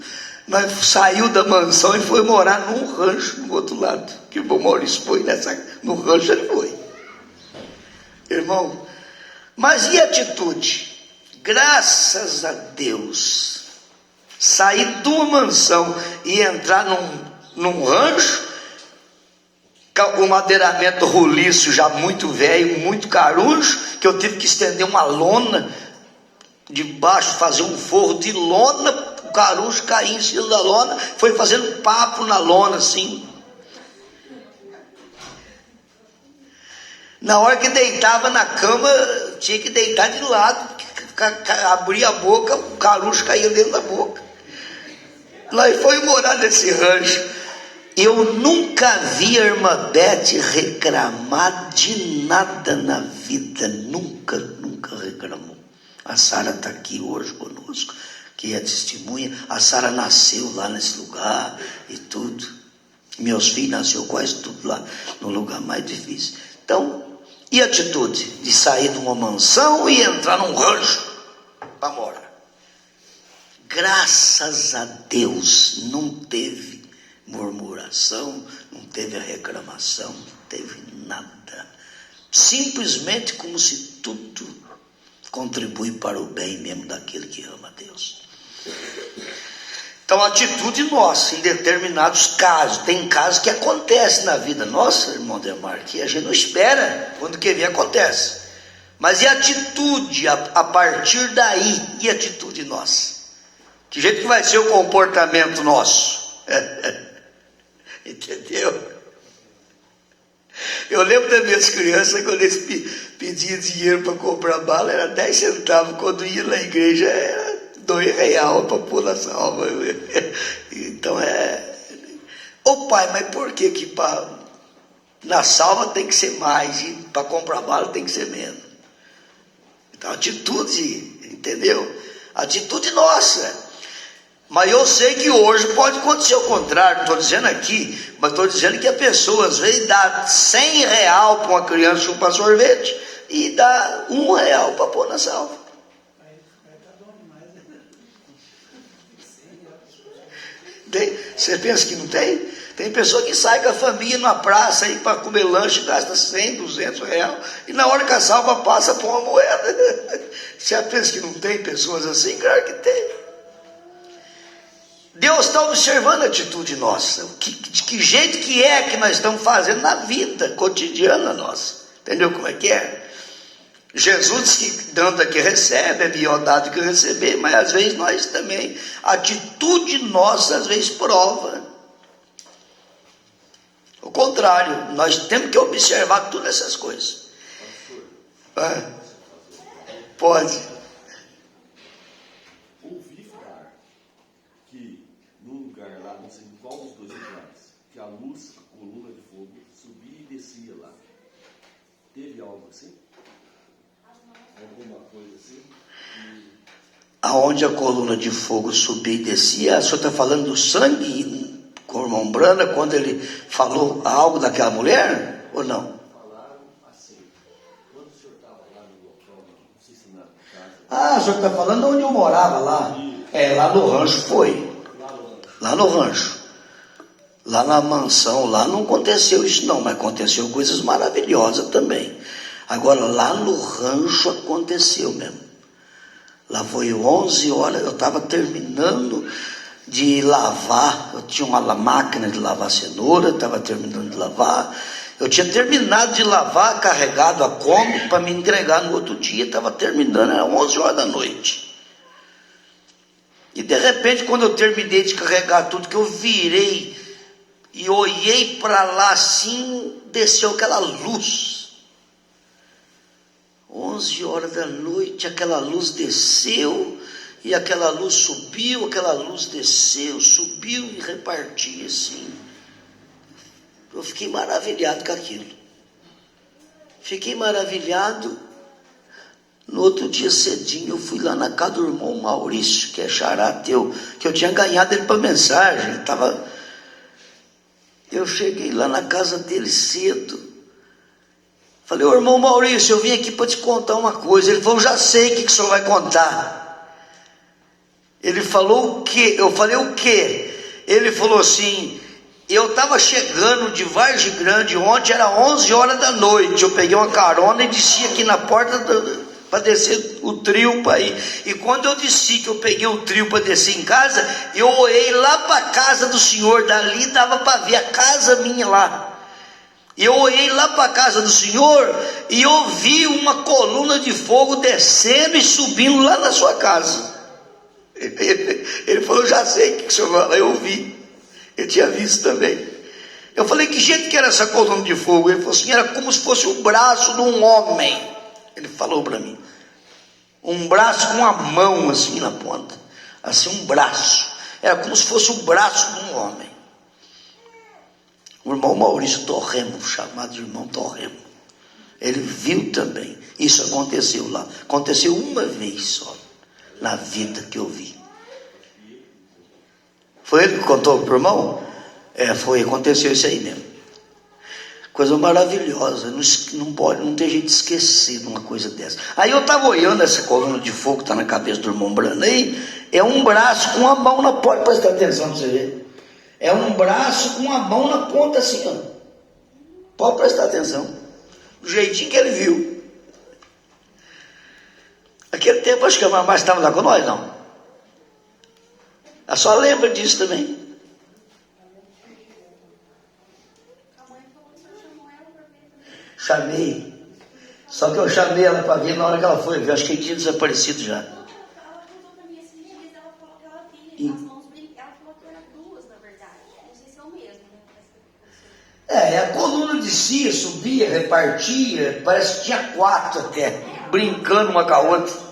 Mas saiu da mansão e foi morar num rancho no outro lado. Que o Maurício foi no rancho, ele foi. Irmão, mas e a atitude? Graças a Deus, sair de uma mansão e entrar num rancho, com madeiramento roliço já muito velho, muito carujo, que eu tive que estender uma lona de baixo, fazer um forro de lona, o carujo caía em cima da lona, foi fazendo papo na lona assim. Na hora que deitava na cama, tinha que deitar de lado, abria a boca, o carujo caía dentro da boca. Lá e foi morar nesse rancho. Eu nunca vi a irmã Beth reclamar de nada na vida, nunca reclamou. A Sara está aqui hoje conosco, que é testemunha. A Sara nasceu lá nesse lugar e tudo. Meus filhos nasceram quase tudo lá, no lugar mais difícil. Então, e a atitude de sair de uma mansão e entrar num rancho para morar? Graças a Deus não teve murmuração, não teve reclamação, não teve nada. Simplesmente como se tudo contribui para o bem mesmo daquele que ama a Deus. Então, a atitude nossa em determinados casos, tem casos que acontecem na vida nossa, irmão Demar, que a gente não espera, quando quer ver acontece. Mas e a atitude a partir daí? E a atitude nossa? Que jeito que vai ser o comportamento nosso? Entendeu? Eu lembro das minhas crianças, quando eles pediam dinheiro para comprar bala, era 10 centavos. Quando ia na igreja, era R$2 para pôr na salva. Então Ô pai, mas por que na salva tem que ser mais e para comprar bala tem que ser menos? Então, atitude, entendeu? Atitude nossa. Mas eu sei que hoje pode acontecer o contrário, não estou dizendo aqui, mas estou dizendo que a pessoa às vezes dá R$100 para uma criança chupar sorvete e dá R$1 para pôr na salva. Você pensa que não tem? Tem pessoa que sai com a família na praça aí para comer lanche, gasta R$100, R$200, e na hora que a salva passa, põe uma moeda. Você pensa que não tem pessoas assim? Claro que tem. Deus está observando a atitude nossa, de que jeito que é que nós estamos fazendo na vida cotidiana nossa. Entendeu como é que é? Jesus diz que dando é que recebe, é melhor dado que receber, mas às vezes nós também, a atitude nossa às vezes prova. O contrário, nós temos que observar todas essas coisas. Pode. Ouvi falar que num lugar lá, não sei qual dos dois lugares, que a luz, a coluna de fogo, subia e descia lá. Teve algo assim? Alguma coisa assim? Aonde a coluna de fogo subia e descia, o senhor está falando do sangue com o irmão Brana, quando ele falou algo daquela mulher, ou não? Falaram assim, quando o senhor estava lá no local, não sei se na casa... O senhor está falando onde eu morava lá? Lá no rancho foi. Lá no rancho. Lá na mansão, lá não aconteceu isso não, mas aconteceu coisas maravilhosas também. Agora, lá no rancho aconteceu mesmo. Lá foi 11 horas, eu estava terminando de lavar, eu tinha uma máquina de lavar cenoura, estava terminando de lavar. Eu tinha terminado de lavar, carregado a Kombi para me entregar no outro dia, estava terminando, era 11 horas da noite. E de repente, quando eu terminei de carregar tudo, que eu virei e olhei para lá assim, desceu aquela luz. 11 horas da noite, aquela luz desceu, e aquela luz subiu, aquela luz desceu, subiu e repartia assim. Eu fiquei maravilhado com aquilo. Fiquei maravilhado. No outro dia cedinho, eu fui lá na casa do irmão Maurício, que é xará teu, que eu tinha ganhado ele para mensagem. Eu cheguei lá na casa dele cedo. Falei, ô irmão Maurício, eu vim aqui para te contar uma coisa. Ele falou, já sei o que o senhor vai contar. Ele falou o quê? Eu falei, o quê? Ele falou assim, eu estava chegando de Vargem Grande, ontem era 11 horas da noite, eu peguei uma carona e desci aqui na porta para descer o trio para ir. E quando eu desci, que eu peguei o trio para descer em casa, eu olhei lá para a casa do Senhor, dali dava para ver a casa minha lá. E eu olhei lá para a casa do Senhor e eu vi uma coluna de fogo descendo e subindo lá na sua casa. Ele falou, já sei o que o senhor fala, eu vi. Eu tinha visto também. Eu falei, que jeito que era essa coluna de fogo? Ele falou assim, era como se fosse o braço de um homem. Ele falou para mim, um braço com uma mão assim na ponta, assim um braço, era como se fosse o braço de um homem. O irmão Maurício Torremo, chamado de irmão Torremo, ele viu também, isso aconteceu lá, aconteceu uma vez só, na vida que eu vi. Foi ele que contou para o irmão? Foi, aconteceu isso aí mesmo. Coisa maravilhosa, não tem jeito de esquecer de uma coisa dessa. Aí eu estava olhando essa coluna de fogo que está na cabeça do irmão Branei, é um braço com uma mão na ponta, presta atenção para você ver. É um braço com uma mão na ponta assim, ó. Pode prestar atenção. Do jeitinho que ele viu. Aquele tempo acho que a mamãe estava lá com nós, não? Ela só lembra disso também. Chamei, só que eu chamei ela para vir na hora que ela foi, eu acho que ele tinha desaparecido já. Ela contou para mim esses dias, ela falou que ela via as mãos brincando, ela falou que era duas, na verdade. Não sei se é o mesmo, né? A coluna descia, subia, repartia, parece que tinha 4 até, brincando uma com a outra.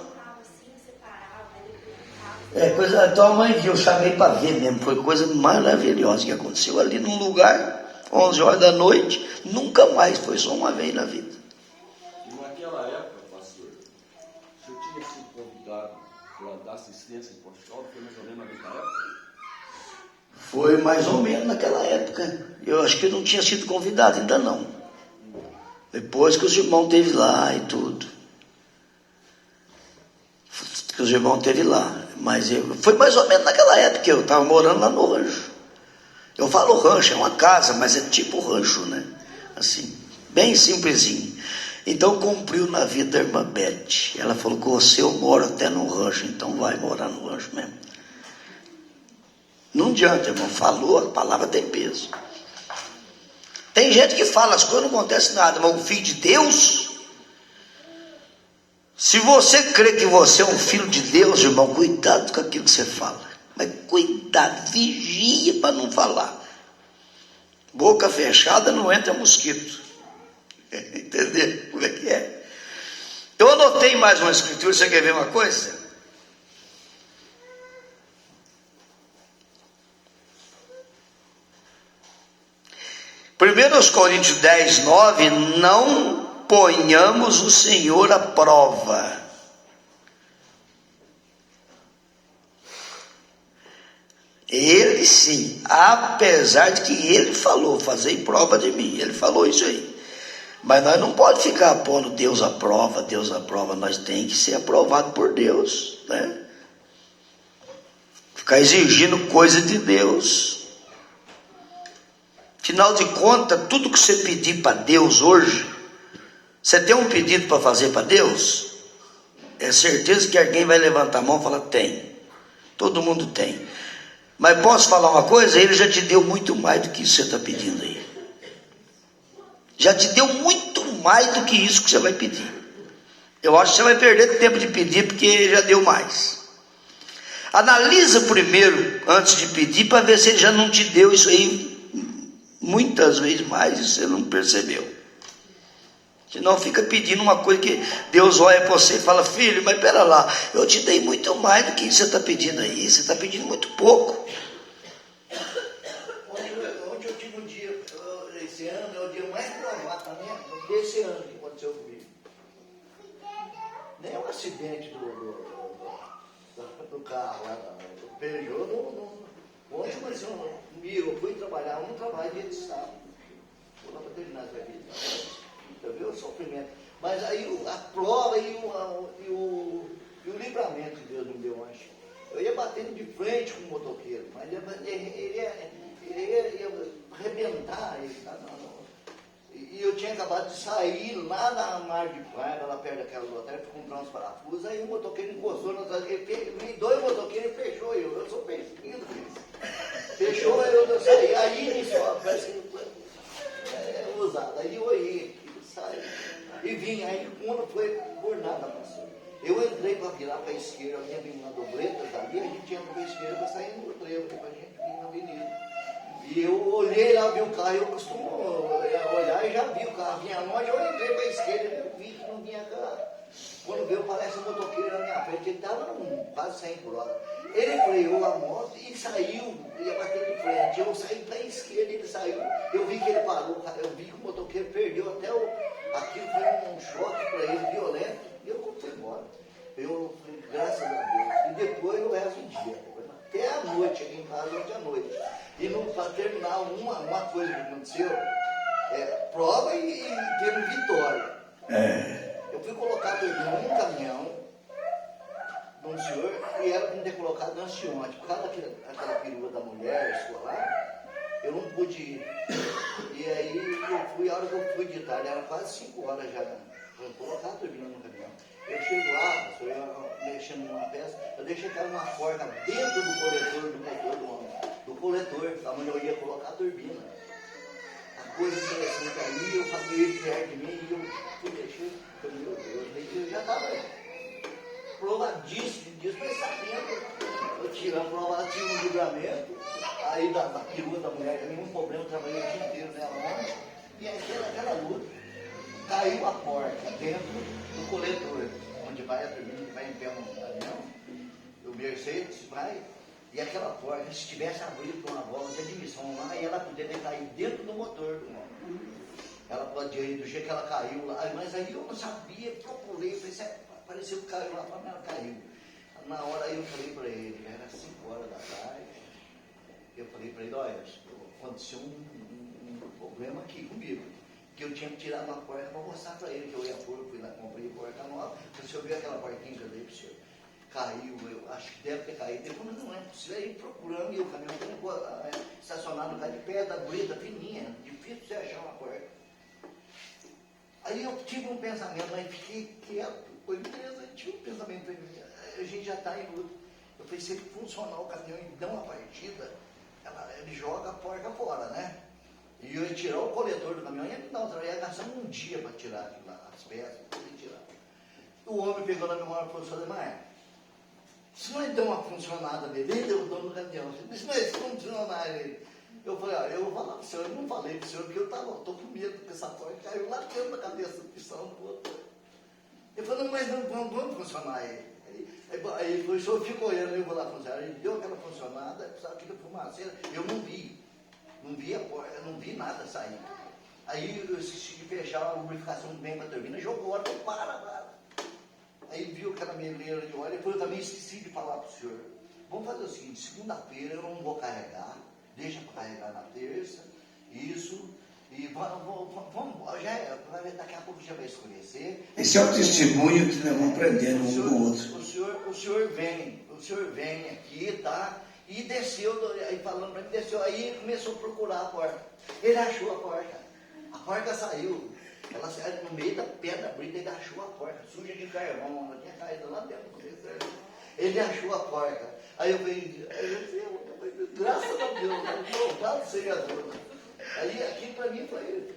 Coisa, então a mãe viu, eu chamei para ver mesmo, foi coisa maravilhosa que aconteceu ali num lugar. 11 horas da noite, nunca mais, foi só uma vez na vida. E naquela época, pastor, o senhor tinha sido convidado para dar assistência em Portugal, foi mais ou menos naquela época? Foi mais ou menos naquela época. Eu acho que eu não tinha sido convidado ainda não. Depois que os irmãos esteve lá e tudo. Que os irmãos esteve lá. Mas foi mais ou menos naquela época que eu estava morando lá no rancho. Eu falo rancho, é uma casa, mas é tipo rancho, né? Assim, bem simplesinho. Então cumpriu na vida da irmã Beth. Ela falou que você eu moro até no rancho, então vai morar no rancho mesmo. Não adianta, irmão, falou, a palavra tem peso. Tem gente que fala as coisas, não acontece nada, mas o filho de Deus, se você crê que você é um filho de Deus, irmão, cuidado com aquilo que você fala. Mas cuidado, vigia para não falar. Boca fechada não entra mosquito. Entendeu como é que é? Eu anotei mais uma escritura, você quer ver uma coisa? Primeiros Coríntios 10, 9, não ponhamos o Senhor à prova. Ele sim, apesar de que ele falou, fazei prova de mim, ele falou isso aí. Mas nós não podemos ficar pondo Deus à prova, nós temos que ser aprovado por Deus, né? Ficar exigindo coisa de Deus. Afinal de contas, tudo que você pedir para Deus hoje, você tem um pedido para fazer para Deus? É certeza que alguém vai levantar a mão e falar, tem. Todo mundo tem. Mas posso falar uma coisa? Ele já te deu muito mais do que isso que você está pedindo aí. Já te deu muito mais do que isso que você vai pedir. Eu acho que você vai perder tempo de pedir, porque já deu mais. Analisa primeiro, antes de pedir, para ver se ele já não te deu isso aí muitas vezes mais e você não percebeu. Senão fica pedindo uma coisa que Deus olha para você e fala, filho, mas pera lá, eu te dei muito mais do que você está pedindo aí, você está pedindo muito pouco. Ontem eu tive um dia, esse ano, é o dia mais provado também, desse ano que aconteceu comigo. Nem um acidente do carro lá, do Peugeot, ontem, mas eu fui trabalhar, um trabalho dia de sábado, vou lá para terminar essa vida. Você viu o sofrimento. Mas aí a prova e o livramento que Deus me deu, acho. Eu ia batendo de frente com o motoqueiro, mas ele ia arrebentar. E eu tinha acabado de sair lá na Mar de Praia, lá perto daquela loteria, para comprar uns parafusos. Aí o motoqueiro encostou, ele 2 motoqueiros e fechou eu sou pesquisa. Fechou eu saí. Aí nisso, parece que usado. Aí eu olhei aqui, saí. E vim, aí quando foi por nada passou. Eu entrei para virar para a esquerda, eu tinha vindo na dobreta dali, a gente entra para a esquerda para sair no trevo, para a gente vir na avenida. E eu olhei lá, vi o carro, eu costumo olhar e já vi o carro vinha longe, eu entrei para a esquerda, eu vi que não vinha carro. Quando veio, parece um motoqueiro na minha frente, ele estava quase 100 por hora. Ele freou a moto e saiu, ia bater de frente. Eu saí para a esquerda, ele saiu, eu vi que ele parou, eu vi que o motoqueiro perdeu até aquilo foi um choque para ele, violento, e eu fui embora. Eu falei, graças a Deus. E depois o resto do dia, até a noite, cheguei em casa ontem à noite. E para terminar, uma coisa que aconteceu, prova e teve vitória. Eu fui colocar num caminhão de um senhor e era para me ter colocado antes de ontem. Por causa daquela perua da mulher escolar, eu não pude ir. E aí eu fui, a hora que eu fui de tarde, era quase 5 horas já. Eu colocar a turbina no caminhão. Eu chego lá, sou eu mexendo numa peça, eu deixei cair uma corda dentro do coletor do motor do coletor, onde eu ia colocar a turbina. A coisa interessante aí, eu fazia ele perto de mim e eu fui deixando, meu Deus, eu já estava provadíssimo disso, mas sabendo, eu tirando a prova, tinha um livramento, aí da perua da mulher, nenhum problema, eu trabalhei o dia inteiro nela, né? E aquela luta, caiu a porta dentro do coletor, onde vai a turbina, que vai em pé no caminhão, o Mercedes vai. E aquela porta, se tivesse abrido com uma bola de admissão lá, e ela poderia cair dentro do motor do homem. Ela pode ir do jeito que ela caiu lá, mas aí eu não sabia, procurei, falei, pareceu que caiu lá, mas ela caiu. Na hora aí eu falei para ele, já era 5 horas da tarde, eu falei para ele, olha, aconteceu um problema aqui comigo, que eu tinha que tirar uma porta para mostrar para ele, que eu ia pôr, fui lá, comprei porta nova, porque o senhor viu aquela portinha que eu dei para o senhor. Caiu, eu acho que deve ter caído. Depois não é possível, aí procurando, e o caminhão estacionado no lugar de pé da brita fininha, difícil você achar uma porta. Aí eu tive um pensamento, mas fiquei quieto, foi beleza, eu tive um pensamento, a gente já está em luta. Eu falei, se ele funcionar o caminhão e dar uma partida, ele joga a porta fora, né? E eu ia tirar o coletor do caminhão, ia gastar um dia para tirar as peças, para poder tirar. O homem pegou na minha mão e falou, senhor Ademar, se não deu uma funcionada nele, ele deu o dono do caminhão. Se não funcionar ele. Eu falei, eu vou falar para o senhor, eu não falei para o senhor, porque eu estou com medo que essa porta caiu lá dentro da cabeça do pistão do outro. Eu falei, não, mas não vamos funcionar ele. Aí ele falou, o senhor ficou olhando, eu vou lá funcionar. Ele deu aquela funcionada, precisava aquela fumaceira, eu não vi a porta, não vi nada sair. Aí eu esqueci de fechar a lubrificação bem para a turbina, jogou a para. Aí viu aquela meleira de óleo, depois eu também esqueci de falar para o senhor. Vamos fazer o seguinte, segunda-feira eu não vou carregar, deixa para carregar na terça, isso, e vamos, daqui a pouco já vai escurecer. Esse é o testemunho que nós vamos aprendendo um com o outro. O senhor vem aqui, tá? E desceu, aí falando para mim, desceu, aí começou a procurar a porta. Ele achou a porta saiu. Ela saiu no meio da pedra brita, ele achou a porta, suja de carvão, ela tinha caído lá dentro do deserto. Ele achou a porta. Aí eu falei, graças a Deus, louvado seja Deus. Aí aquilo para mim foi,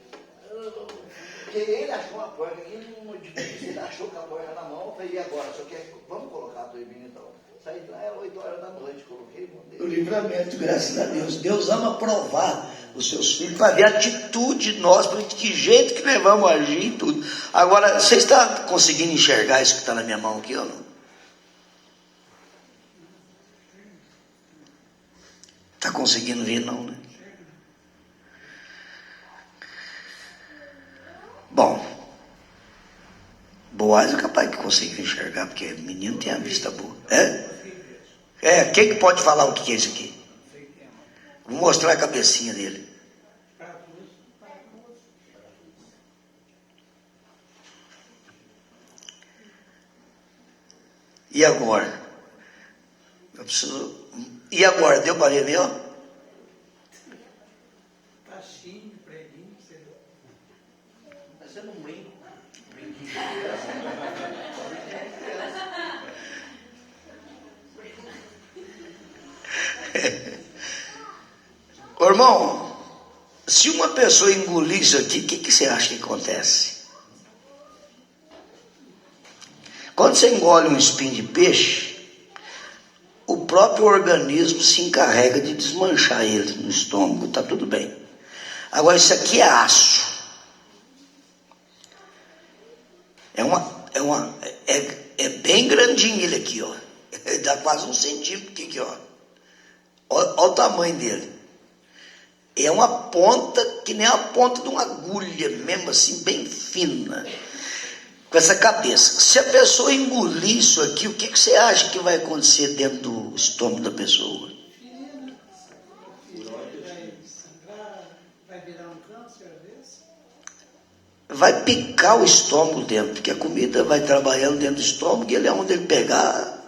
porque ele achou a porta, ele achou com a porta na mão, eu falei, e agora, vamos colocar a turbina então? Saí de lá, era 8 horas da noite, coloquei, montei. O livramento, graças a Deus. Deus ama provar os seus filhos para ver a atitude de nós, para que jeito que nós vamos agir em tudo. Agora, você está conseguindo enxergar isso que está na minha mão aqui ou não? Está conseguindo ver não, né? Bom, Boaz é capaz de conseguir enxergar, porque o menino tem a vista boa. Quem que pode falar o que é isso aqui? Vou mostrar a cabecinha dele. E agora? Eu preciso... E agora? Deu para ver, ó? Tá cheio de preguinho, você... Ô, irmão, se uma pessoa engolir isso aqui, o que você acha que acontece? Quando você engole um espinho de peixe, o próprio organismo se encarrega de desmanchar ele no estômago, tá tudo bem. Agora, isso aqui é aço. É bem grandinho ele aqui, ó. Ele dá quase 1 centímetro aqui, ó. Olha o tamanho dele. É uma ponta que nem a ponta de uma agulha, mesmo assim, bem fina. Com essa cabeça. Se a pessoa engolir isso aqui, o que você acha que vai acontecer dentro do estômago da pessoa? Vai virar um câncer às vezes? Vai picar o estômago dentro, porque a comida vai trabalhando dentro do estômago e ele é onde ele pegar,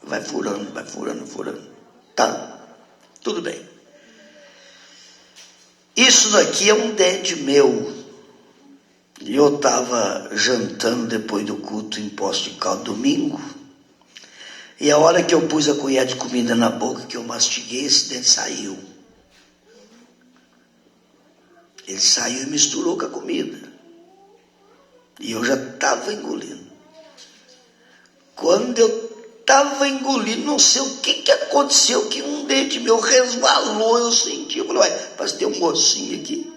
vai furando. Tá, tudo bem. Isso daqui é um dente meu. E eu estava jantando depois do culto em Poço de Caldas domingo. E a hora que eu pus a colher de comida na boca, que eu mastiguei, esse dente saiu. Ele saiu e misturou com a comida. E eu já estava engolindo. Quando eu estava engolindo, não sei o que aconteceu, que um dente meu resvalou, eu senti. Eu falei, ué, parece que tem um ossinho aqui.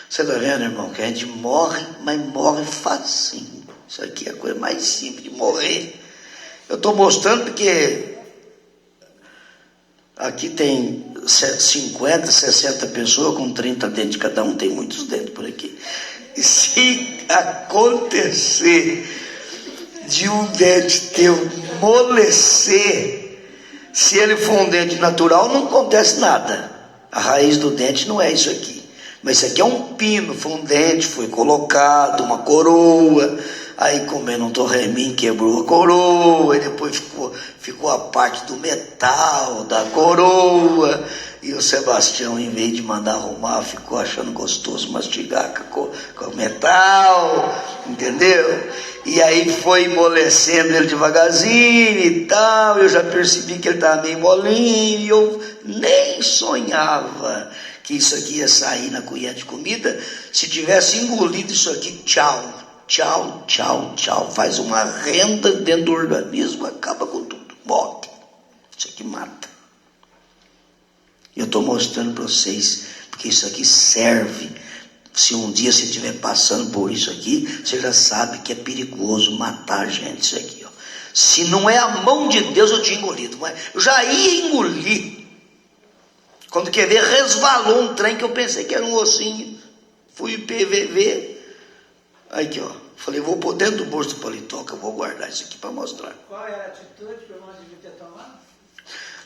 Você está vendo, irmão, que a gente morre, mas morre facinho. Isso aqui é a coisa mais simples de morrer. Eu estou mostrando porque aqui tem 50, 60 pessoas com 30 dentes, cada um tem muitos dentes por aqui. E se acontecer de um dente teu amolecer, se ele for um dente natural, não acontece nada. A raiz do dente não é isso aqui. Mas isso aqui é um pino, foi um dente, foi colocado, uma coroa, aí comendo um torremim quebrou a coroa, e depois ficou a parte do metal da coroa, e o Sebastião, em vez de mandar arrumar, ficou achando gostoso mastigar com o metal, entendeu? E aí foi amolecendo ele devagarzinho e tal, eu já percebi que ele estava meio molinho, e eu nem sonhava que isso aqui ia sair na colher de comida. Se tivesse engolido isso aqui, tchau, faz uma renda dentro do organismo, acaba com tudo, morre. Isso aqui mata. Eu estou mostrando para vocês, porque isso aqui serve. Se um dia você estiver passando por isso aqui, você já sabe que é perigoso matar a gente, isso aqui, ó. Se não é a mão de Deus, eu tinha engolido, mas eu já ia engolir. Quando quer ver, resvalou um trem que eu pensei que era um ossinho. Fui PVV. Aí aqui, ó. Falei, vou pôr dentro do bolso do paletó, que eu vou guardar isso aqui para mostrar. Qual era a atitude que o irmão devia ter tomado?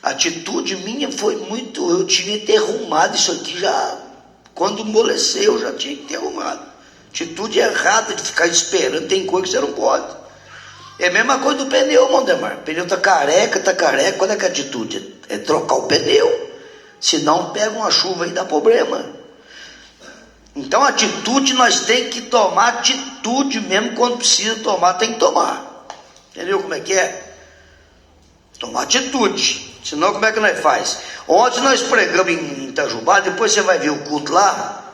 A atitude minha foi muito... Eu tinha que ter arrumado isso aqui já... Quando amoleceu, eu já tinha que ter arrumado. Atitude errada de ficar esperando. Tem coisa que você não pode. É a mesma coisa do pneu, Mondemar. O pneu tá careca. Qual é que é a atitude? É trocar o pneu. Senão pega uma chuva e dá problema. Então atitude, nós temos que tomar atitude mesmo. Quando precisa tomar, tem que tomar. Entendeu como é que é? Tomar atitude. Senão como é que nós faz? Ontem nós pregamos em Itajubá. Depois você vai ver o culto lá,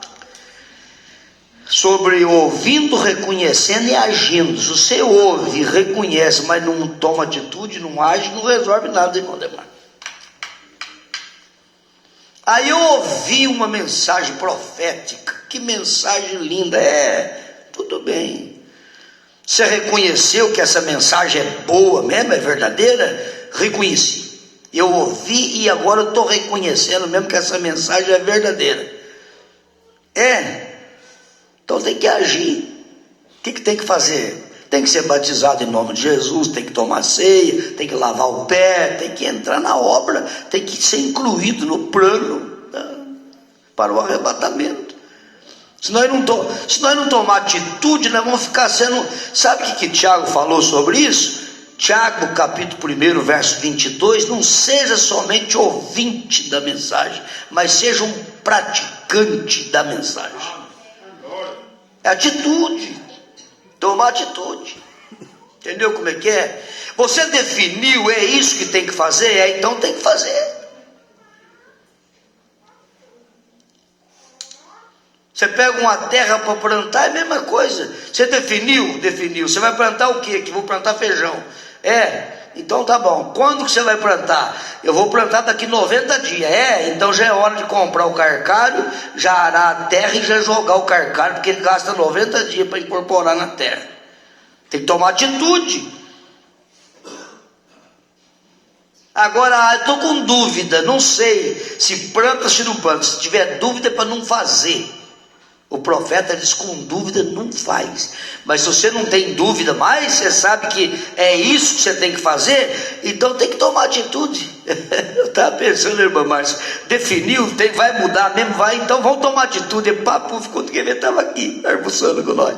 sobre ouvindo, reconhecendo e agindo. Se você ouve, reconhece, mas não toma atitude, não age, não resolve nada, irmão Demar. Aí eu ouvi uma mensagem profética. Que mensagem linda. Tudo bem. Você reconheceu que essa mensagem é boa mesmo, é verdadeira? Reconheci. Eu ouvi e agora eu estou reconhecendo mesmo que essa mensagem é verdadeira. Então tem que agir. O que tem que fazer? Tem que ser batizado em nome de Jesus, tem que tomar ceia, tem que lavar o pé, tem que entrar na obra, tem que ser incluído no plano para o arrebatamento. Se nós não tomar atitude, nós vamos ficar sendo... Sabe o que Tiago falou sobre isso? Tiago, capítulo 1, verso 22, não seja somente ouvinte da mensagem, mas seja um praticante da mensagem. É atitude, tomar atitude. Entendeu como é que é? Você definiu, é isso que tem que fazer? Então tem que fazer. Você pega uma terra para plantar, é a mesma coisa. Você definiu. Você vai plantar o quê? Que vou plantar feijão. Então tá bom. Quando que você vai plantar? Eu vou plantar daqui 90 dias. Então já é hora de comprar o carcário, já arar a terra e já jogar o carcário, porque ele gasta 90 dias para incorporar na terra. Tem que tomar atitude. Agora, eu estou com dúvida, não sei se planta, se não planta. Se tiver dúvida é para não fazer. O profeta diz, com dúvida não faz. Mas se você não tem dúvida mais, você sabe que é isso que você tem que fazer, então tem que tomar atitude. Eu estava pensando, irmã Márcia, definiu, vai mudar mesmo, vai, então vamos tomar atitude. Papo, quando que ele estava aqui, almoçando com nós.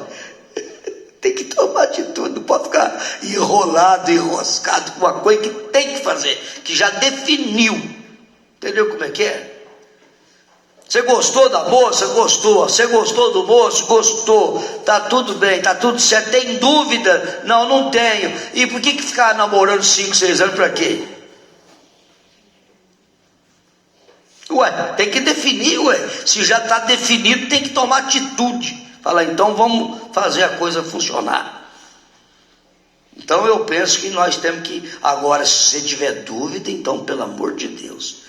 Tem que tomar atitude, não pode ficar enrolado, enroscado com uma coisa que tem que fazer, que já definiu. Entendeu como é que é? Você gostou da moça? Gostou. Você gostou do moço? Gostou. Tá tudo bem, tá tudo certo. Tem dúvida? Não, não tenho. E por que ficar namorando 5, 6 anos para quê? Ué, tem que definir, Se já está definido, tem que tomar atitude. Fala, então vamos fazer a coisa funcionar. Então eu penso que nós temos que, agora, se você tiver dúvida, então pelo amor de Deus,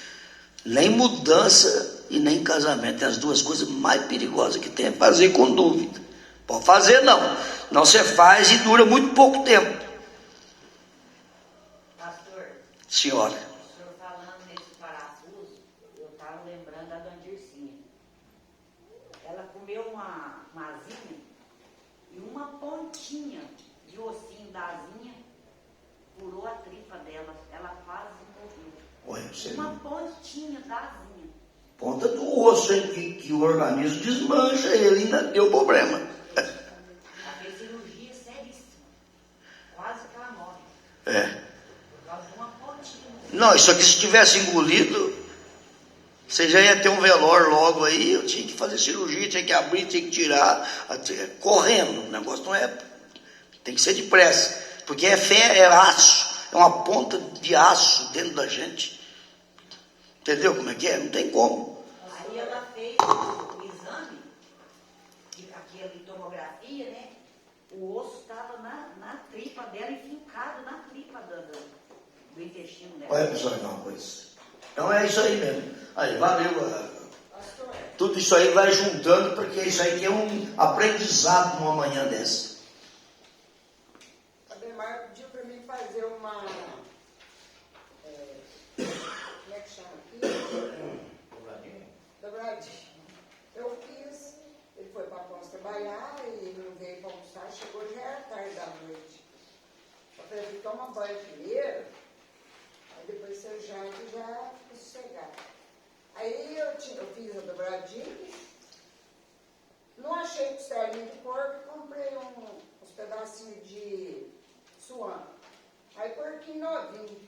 nem mudança e nem casamento, é as duas coisas mais perigosas que tem, é fazer com dúvida. Pode fazer não você faz e dura muito pouco tempo. Pastor, senhora, o senhor falando nesse parafuso, eu estava lembrando da dona Dircinha. Ela comeu uma asinha e uma pontinha de ossinho da asinha furou a tripa dela, ela quase morreu. olha, você Uma pontinha da asinha. Ponta do osso, hein, que o organismo desmancha, ele ainda deu problema. Ela fez cirurgia seríssima. Quase que ela morre. Por causa de uma pontinha. Não, isso aqui se tivesse engolido, você já ia ter um velório logo aí, eu tinha que fazer cirurgia, tinha que abrir, tinha que tirar, correndo, o negócio não é, tem que ser depressa, porque é aço, é uma ponta de aço dentro da gente. Entendeu como é que é? Não tem como. Aí ela fez o exame, aquela tomografia, né? O osso estava na tripa dela, enfincado na tripa do intestino dela. Olha, pessoal, uma coisa. Então é isso aí mesmo. Aí, valeu. Tudo isso aí vai juntando, porque isso aí é um aprendizado numa manhã dessa. A Demar pediu para mim fazer uma... como é que chama aqui? Dobradinha. Eu fiz. Ele foi para Ponce trabalhar e não veio para almoçar. Chegou já era tarde da noite. Eu falei, toma banho primeiro, aí depois você janta e já fica sossegado. Aí eu fiz a dobradinha, não achei costelinha de porco e comprei uns pedacinhos de suã. Aí porquinho novinho,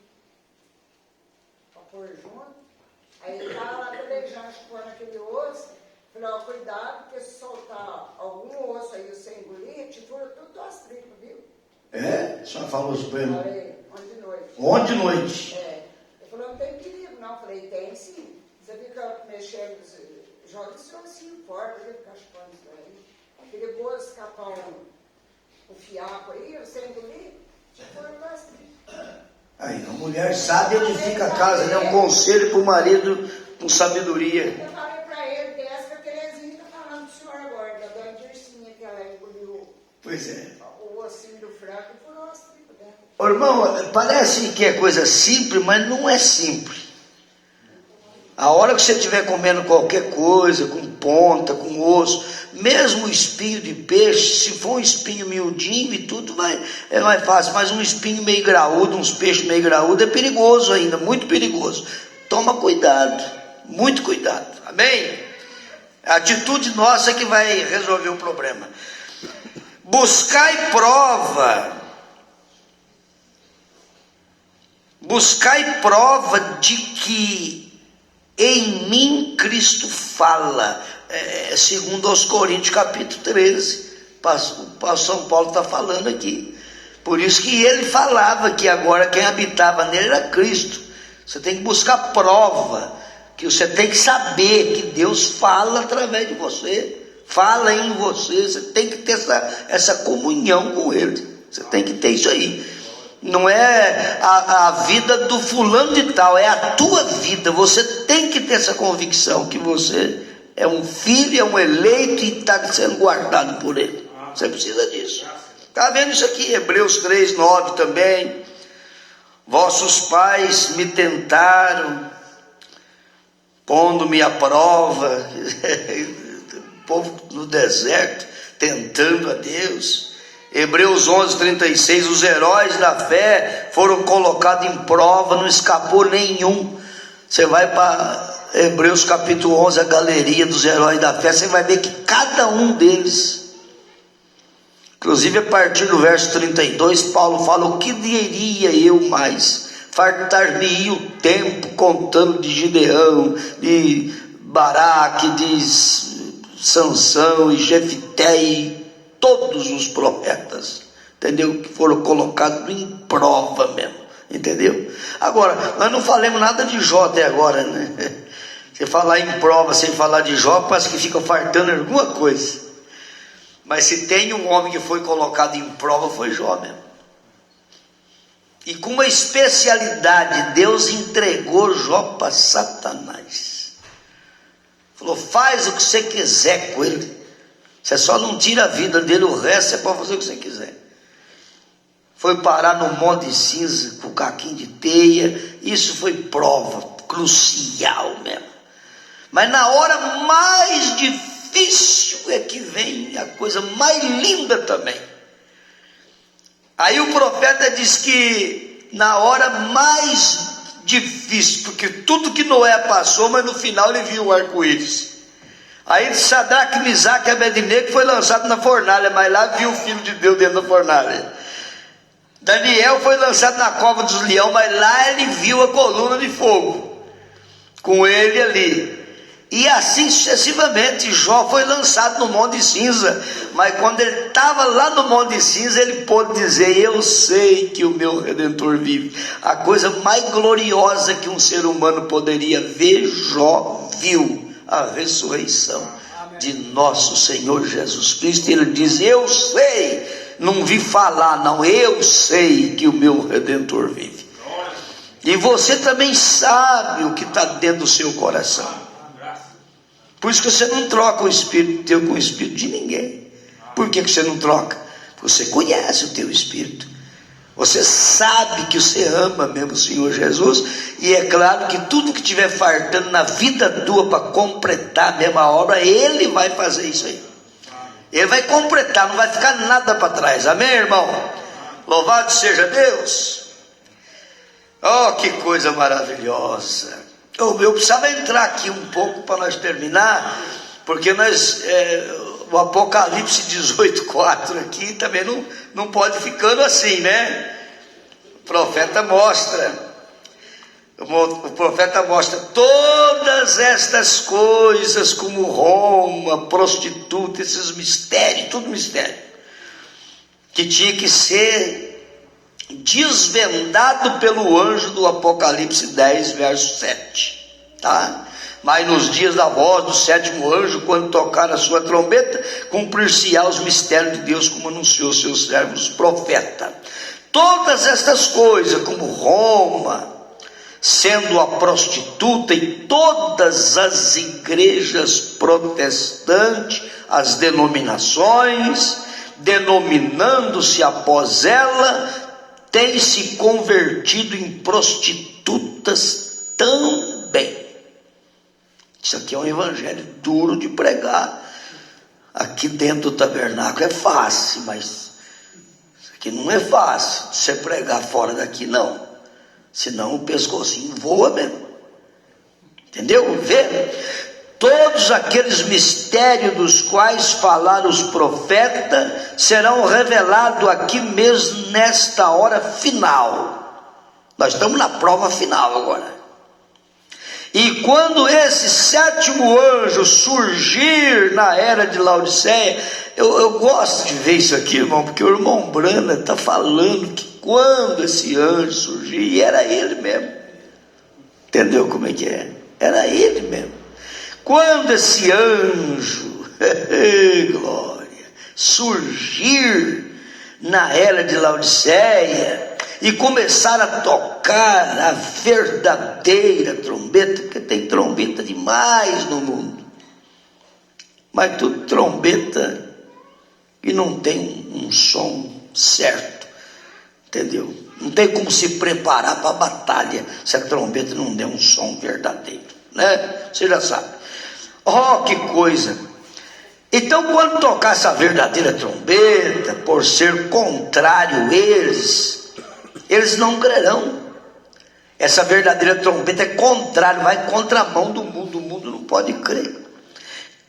para pôr junto. Aí ele estava lá pelejando, chupando aquele osso. Falei, ó, cuidado, porque se soltar algum osso aí você engolir, te fura tudo as tripas, viu? A senhora falou isso para ele? Falei, ontem de noite. Ontem de noite? Ele falou, não tem perigo não. Eu falei, tem sim. Você fica mexendo, joga esse ossinho fora, ele fica chupando isso aí. Perigoso escapar um fiapo aí, você engolir, te fura tudo as tripas. Aí, a mulher sabe edifica a casa, né? Um conselho para o marido com sabedoria. Eu falei para ele, tem essa que a Terezinha está falando pro senhor agora, da dona Dircinha, que ela engoliu Pois é. o ossinho do frango e furou as tripas dela. Ô, irmão, parece que é coisa simples, mas não é simples. A hora que você estiver comendo qualquer coisa, com ponta, com osso, mesmo espinho de peixe, se for um espinho miudinho e tudo, é mais fácil, mas um espinho meio graúdo, uns peixes meio graúdo, é perigoso ainda, muito perigoso. Toma cuidado, muito cuidado, amém? A atitude nossa é que vai resolver o problema. Buscai prova buscai prova de que em mim Cristo fala, segundo aos Coríntios capítulo 13, o São Paulo está falando aqui. Por isso que ele falava que agora quem habitava nele era Cristo. Você tem que buscar prova, que você tem que saber que Deus fala através de você, fala em você. Você tem que ter essa comunhão com Ele, você tem que ter isso aí. Não é a vida do fulano de tal, é a tua vida. Você tem que ter essa convicção que você é um filho, é um eleito e está sendo guardado por Ele. Você precisa disso. Está vendo isso aqui? Hebreus 3:9 também. Vossos pais me tentaram, pondo-me à prova. O povo no deserto, tentando a Deus. Hebreus 11:36, os heróis da fé foram colocados em prova, não escapou nenhum. Você vai para Hebreus capítulo 11, a galeria dos heróis da fé, você vai ver que cada um deles, inclusive a partir do verso 32, Paulo fala: o que diria eu mais? Fartar-me-ia o tempo contando de Gideão, de Baraque, de Sansão e Jefité e todos os profetas, entendeu? Que foram colocados em prova mesmo, entendeu? Agora, nós não falamos nada de Jó até agora, né? Você falar em prova sem falar de Jó, parece que fica fartando alguma coisa. Mas se tem um homem que foi colocado em prova, foi Jó mesmo. E com uma especialidade, Deus entregou Jó para Satanás. Falou: faz o que você quiser com ele. Você só não tira a vida dele, o resto é para fazer o que você quiser. Foi parar no monte de cinza, com o caquinho de teia. Isso foi prova crucial mesmo. Mas na hora mais difícil é que vem a coisa mais linda também. Aí o profeta diz que na hora mais difícil, porque tudo que Noé passou, mas no final ele viu o arco-íris. Aí Sadraque, Misaque e Abednego foi lançado na fornalha, mas lá viu o Filho de Deus dentro da fornalha. Daniel foi lançado na cova dos leões, mas lá ele viu a coluna de fogo com ele ali. E assim sucessivamente. Jó foi lançado no monte de cinza, mas quando ele estava lá no monte de cinza, ele pôde dizer: eu sei que o meu Redentor vive. A coisa mais gloriosa que um ser humano poderia ver, Jó viu a ressurreição de nosso Senhor Jesus Cristo. Ele diz: eu sei, não vi falar não, eu sei que o meu Redentor vive. E você também sabe o que está dentro do seu coração. Por isso que você não troca o espírito teu com o espírito de ninguém. Por que você não troca? Porque você conhece o teu espírito. Você sabe que você ama mesmo o Senhor Jesus. E é claro que tudo que estiver fartando na vida tua para completar a mesma obra, Ele vai fazer isso aí. Ele vai completar, não vai ficar nada para trás. Amém, irmão? Louvado seja Deus. Oh, que coisa maravilhosa. Eu precisava entrar aqui um pouco para nós terminar, porque o Apocalipse 18:4 aqui também não pode ficando assim, né? O profeta mostra todas estas coisas, como Roma, prostituta, esses mistérios, tudo mistério, que tinha que ser desvendado pelo anjo do Apocalipse 10, verso 7, tá? Mas nos dias da voz do sétimo anjo, quando tocar a sua trombeta, cumprir-se-á os mistérios de Deus, como anunciou seus servos profeta. Todas estas coisas, como Roma sendo a prostituta, e todas as igrejas protestantes, as denominações, denominando-se após ela, têm se convertido em prostitutas também. Isso aqui é um evangelho duro de pregar. Aqui dentro do tabernáculo é fácil, mas isso aqui não é fácil. Você pregar fora daqui, não. Senão o pescocinho voa mesmo. Entendeu? Vê? Todos aqueles mistérios dos quais falaram os profetas serão revelados aqui mesmo nesta hora final. Nós estamos na prova final agora. E quando esse sétimo anjo surgir na era de Laodiceia, eu gosto de ver isso aqui, irmão, porque o irmão Brana está falando que quando esse anjo surgir, e era ele mesmo, entendeu como é que é? Era ele mesmo. Quando esse anjo, glória, surgir na era de Laodiceia e começar a tocar a verdadeira trombeta, porque tem trombeta demais no mundo, mas tudo trombeta e não tem um som certo, entendeu? Não tem como se preparar para a batalha se a trombeta não der um som verdadeiro, né? Você já sabe. Oh, que coisa! Então, quando tocar essa verdadeira trombeta, por ser contrário eles não crerão. Essa verdadeira trombeta é contrário, vai contramão do mundo. O mundo não pode crer.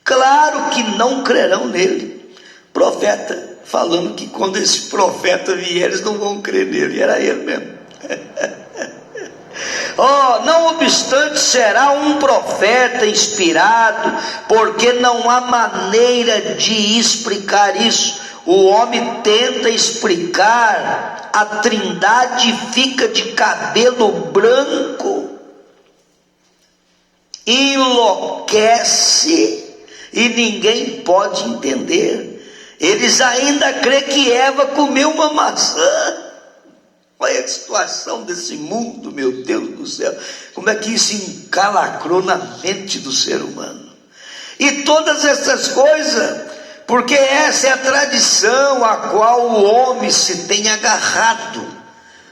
Claro que não crerão nele. Profeta falando que quando esse profeta vier, eles não vão crer nele. Era ele mesmo. Oh, não obstante, será um profeta inspirado, porque não há maneira de explicar isso. O homem tenta explicar a Trindade e fica de cabelo branco, enlouquece e ninguém pode entender. Eles ainda creem que Eva comeu uma maçã. Olha a situação desse mundo, meu Deus do céu. Como é que isso encalacrou na mente do ser humano? E todas essas coisas, porque essa é a tradição a qual o homem se tem agarrado.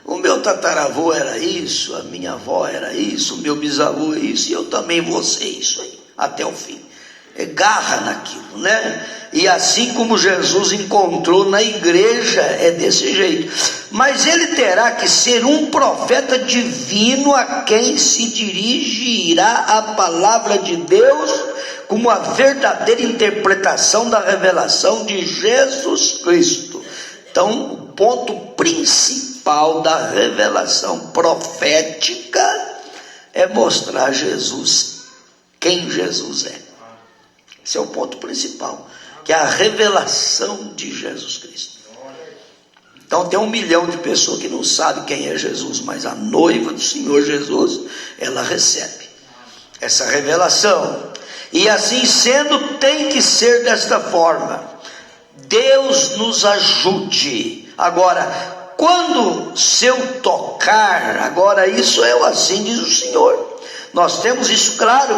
O meu tataravô era isso, a minha avó era isso, o meu bisavô é isso, e eu também vou ser isso aí, até o fim. É garra naquilo, né? E assim como Jesus encontrou na igreja, é desse jeito. Mas ele terá que ser um profeta divino a quem se dirigirá a palavra de Deus como a verdadeira interpretação da revelação de Jesus Cristo. Então, o ponto principal da revelação profética é mostrar Jesus, quem Jesus é. Esse é o ponto principal, que é a revelação de Jesus Cristo. Então tem 1 milhão de pessoas que não sabem quem é Jesus, mas a noiva do Senhor Jesus, ela recebe essa revelação. E assim sendo, tem que ser desta forma. Deus nos ajude. Agora, quando se eu tocar, agora isso é assim diz o Senhor. Nós temos isso claro.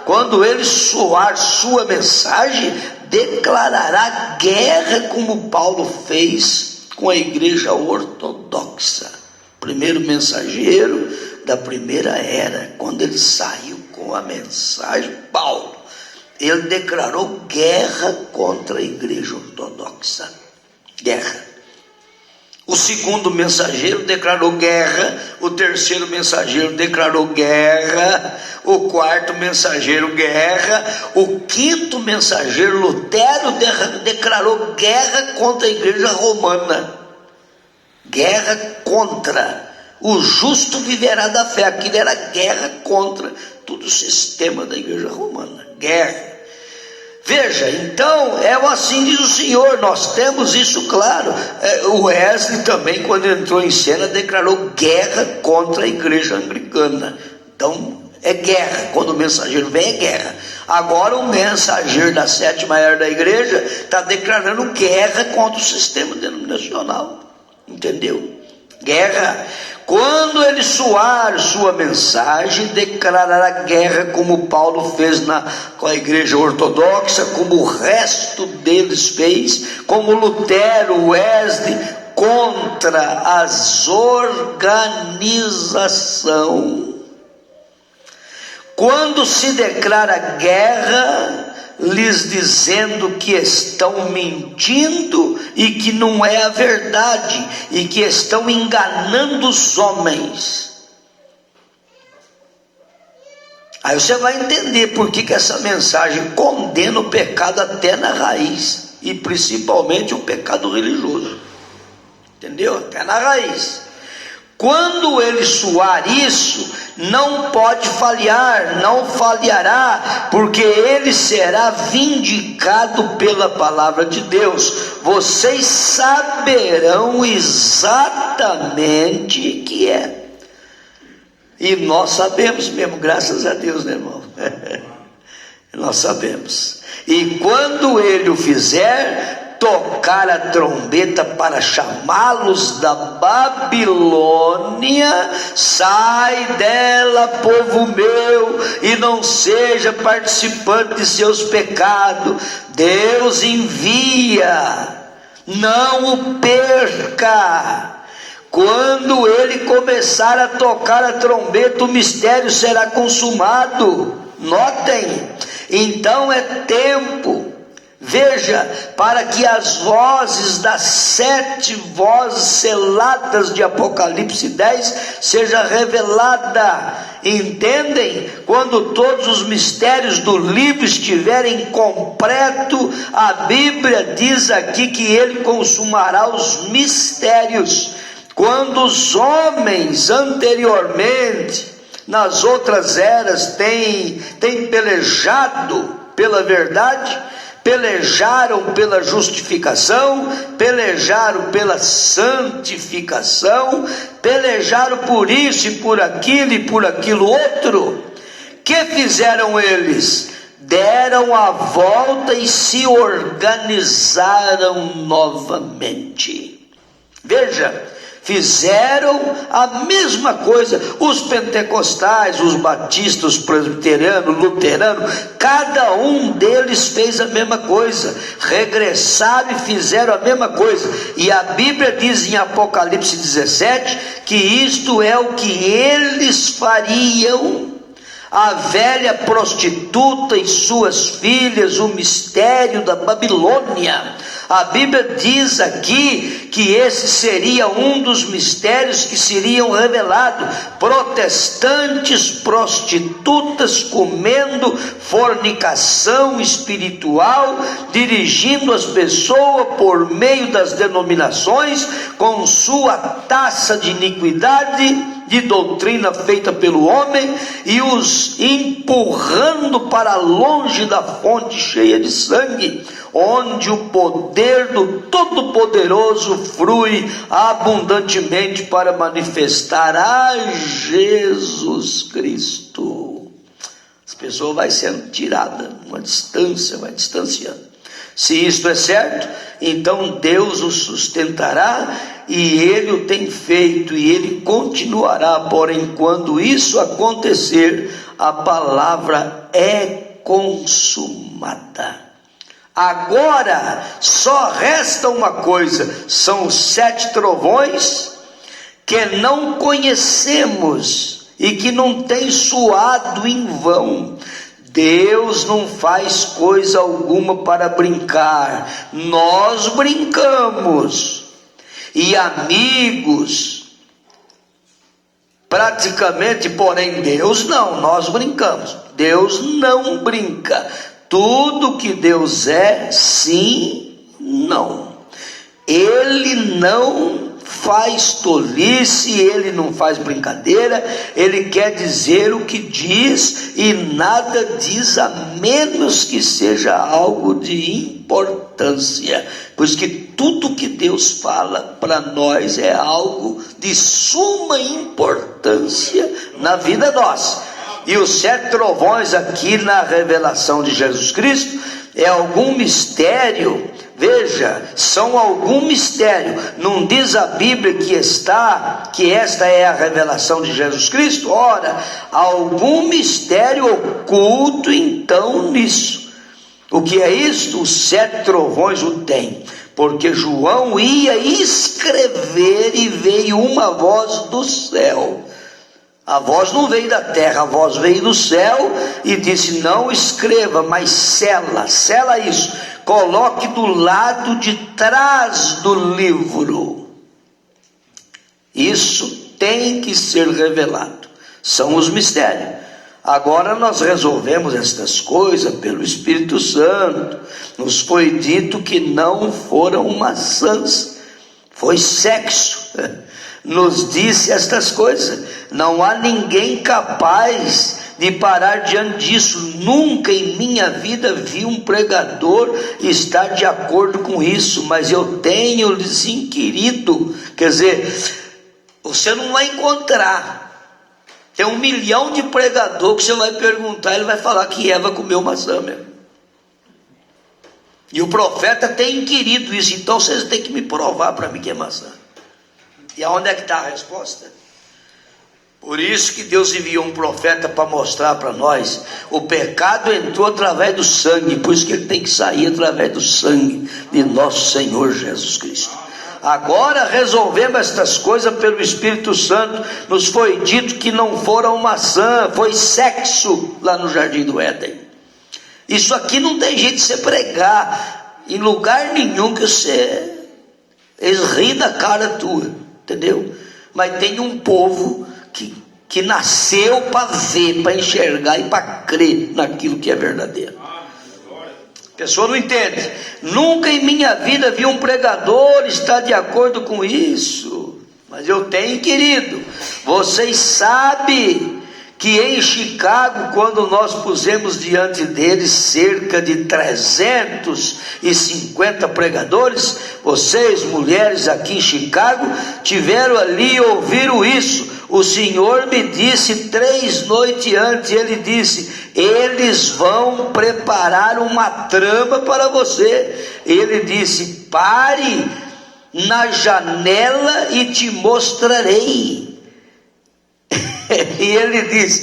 Quando ele soar sua mensagem, declarará guerra, como Paulo fez com a igreja ortodoxa. Primeiro mensageiro da primeira era, quando ele saiu com a mensagem, Paulo, ele declarou guerra contra a igreja ortodoxa. Guerra. O segundo mensageiro declarou guerra, o terceiro mensageiro declarou guerra, o quarto mensageiro guerra, o quinto mensageiro, Lutero, declarou guerra contra a igreja romana. Guerra contra. O justo viverá da fé. Aquilo era guerra contra todo o sistema da igreja romana. Guerra. Veja, então, é assim diz o Senhor, nós temos isso claro. O Wesley também, quando entrou em cena, declarou guerra contra a igreja anglicana. Então, é guerra, quando o mensageiro vem é guerra. Agora o mensageiro da 7ª era da igreja está declarando guerra contra o sistema denominacional, entendeu? Guerra. Quando ele soar sua mensagem, declarará guerra, como Paulo fez com a igreja ortodoxa, como o resto deles fez, como Lutero, Wesley, contra as organizações. Quando se declara guerra, lhes dizendo que estão mentindo e que não é a verdade, e que estão enganando os homens. Aí você vai entender por que essa mensagem condena o pecado até na raiz, e principalmente o pecado religioso, entendeu? Até na raiz. Quando ele soar isso, não pode falhar, não falhará, porque ele será vindicado pela palavra de Deus. Vocês saberão exatamente que é. E nós sabemos mesmo, graças a Deus, né, irmão? Nós sabemos. E quando ele o fizer, tocar a trombeta para chamá-los da Babilônia, sai dela, povo meu, e não seja participante de seus pecados. Deus envia, não o perca. Quando ele começar a tocar a trombeta, o mistério será consumado. Notem, então é tempo. Veja, para que as vozes das 7 vozes seladas de Apocalipse 10 seja revelada. Entendem? Quando todos os mistérios do livro estiverem completo, a Bíblia diz aqui que ele consumará os mistérios. Quando os homens anteriormente, nas outras eras, têm pelejado pela verdade, pelejaram pela justificação, pelejaram pela santificação, pelejaram por isso e por aquilo outro. Que fizeram eles? Deram a volta e se organizaram novamente. Veja, fizeram a mesma coisa. Os pentecostais, os batistas, os presbiterianos, luteranos, cada um deles fez a mesma coisa. Regressaram e fizeram a mesma coisa. E a Bíblia diz em Apocalipse 17 que isto é o que eles fariam. A velha prostituta e suas filhas, o mistério da Babilônia. A Bíblia diz aqui que esse seria um dos mistérios que seriam revelados. Protestantes, prostitutas comendo, fornicação espiritual, dirigindo as pessoas por meio das denominações com sua taça de iniquidade, de doutrina feita pelo homem, e os empurrando para longe da fonte cheia de sangue, onde o poder do Todo-Poderoso flui abundantemente para manifestar a Jesus Cristo. As pessoas vão sendo tiradas uma distância, vai distanciando. Se isto é certo, então Deus o sustentará, e ele o tem feito, e ele continuará. Porém, quando isso acontecer, a palavra é consumada. Agora só resta uma coisa: são os 7 trovões que não conhecemos e que não tem soado em vão. Deus não faz coisa alguma para brincar. Nós brincamos. E amigos, praticamente, porém Deus não, nós brincamos. Deus não brinca. Tudo que Deus é, sim, não. Ele não faz tolice, ele não faz brincadeira, ele quer dizer o que diz e nada diz a menos que seja algo de importância, pois que tudo que Deus fala para nós é algo de suma importância na vida nossa. E os 7 trovões aqui na revelação de Jesus Cristo é algum mistério. Veja, são algum mistério. Não diz a Bíblia que esta é a revelação de Jesus Cristo? Ora, algum mistério oculto então nisso. O que é isto? Os 7 trovões o tem. Porque João ia escrever e veio uma voz do céu. A voz não veio da terra, a voz veio do céu e disse: não escreva, mas sela isso, coloque do lado de trás do livro. Isso tem que ser revelado, são os mistérios. Agora nós resolvemos estas coisas pelo Espírito Santo. Nos foi dito que não foram maçãs, foi sexo. nos disse estas coisas. Não há ninguém capaz de parar diante disso. Nunca em minha vida vi um pregador estar de acordo com isso, mas eu tenho lhes inquirido. Quer dizer, você não vai encontrar. Tem 1 milhão de pregador que você vai perguntar, ele vai falar que Eva comeu maçã mesmo. E o profeta tem inquirido isso. Então vocês têm que me provar para mim que é maçã. E aonde é que está a resposta? Por isso que Deus enviou um profeta para mostrar para nós. O pecado entrou através do sangue, por isso que ele tem que sair através do sangue de nosso Senhor Jesus Cristo. Agora resolvemos estas coisas pelo Espírito Santo. Nos foi dito que não foram maçã, foi sexo lá no Jardim do Éden. Isso aqui não tem jeito de você pregar em lugar nenhum, que você ri da cara tua, entendeu? Mas tem um povo que nasceu para ver, para enxergar e para crer naquilo que é verdadeiro. A pessoa não entende. Nunca em minha vida vi um pregador estar de acordo com isso. Mas eu tenho, querido, vocês sabem que em Chicago, quando nós pusemos diante deles cerca de 350 pregadores, vocês, mulheres aqui em Chicago, tiveram ali e ouviram isso. O Senhor me disse 3 noites antes, ele disse: eles vão preparar uma trama para você. Ele disse: pare na janela e te mostrarei. E ele diz: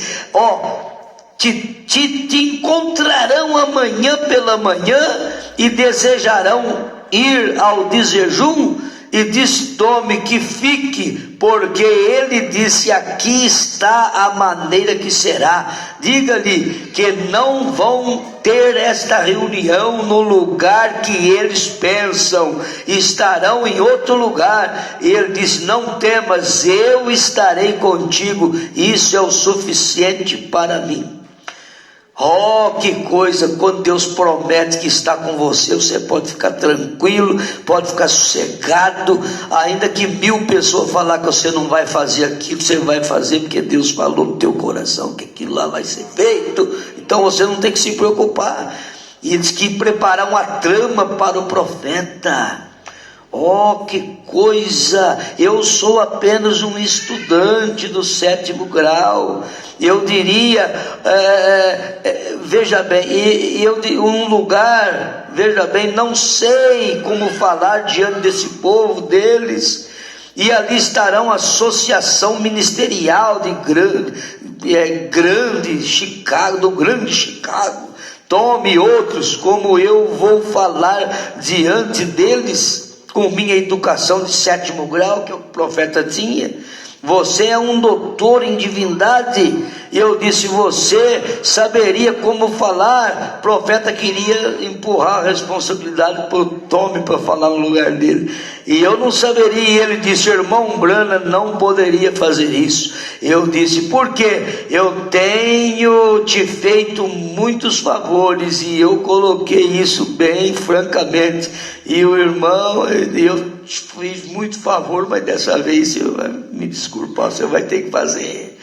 te encontrarão amanhã pela manhã e desejarão ir ao desjejum. E diz: tome que fique, porque ele disse: aqui está a maneira que será. Diga-lhe que não vão ter esta reunião no lugar que eles pensam, estarão em outro lugar. E ele disse: não temas, eu estarei contigo, isso é o suficiente para mim. Oh, que coisa, quando Deus promete que está com você, você pode ficar tranquilo, pode ficar sossegado, ainda que 1000 pessoas falar que você não vai fazer aquilo, você vai fazer, porque Deus falou no teu coração que aquilo lá vai ser feito. Então você não tem que se preocupar. E diz que preparar uma trama para o profeta. Oh, que coisa! Eu sou apenas um estudante do 7º grau. Eu diria, veja bem, um lugar, veja bem, não sei como falar diante desse povo deles. E ali estarão a associação ministerial de grande Chicago, do grande Chicago. Tome outros, como eu vou falar diante deles, com minha educação de 7º grau, que o profeta tinha. Você é um doutor em divindade. E eu disse: você saberia como falar. O profeta queria empurrar a responsabilidade para o Tome para falar no lugar dele. E eu não saberia. E ele disse: irmão Brana não poderia fazer isso. Eu disse: por quê? Eu tenho te feito muitos favores, e eu coloquei isso bem francamente. E o irmão, eu fiz muito favor, mas dessa vez, você vai me desculpar, você vai ter que fazer.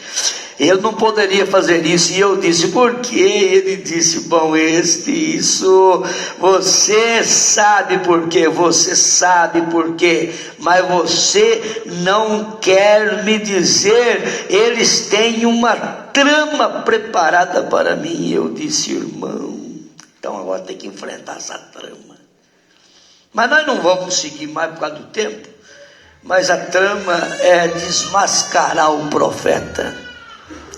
Eu não poderia fazer isso. E eu disse: por quê? Ele disse: bom, isso, você sabe por quê, você sabe por quê, mas você não quer me dizer. Eles têm uma trama preparada para mim. E eu disse: irmão, então agora tem que enfrentar essa trama. Mas nós não vamos seguir mais por causa do tempo. Mas a trama é desmascarar o profeta.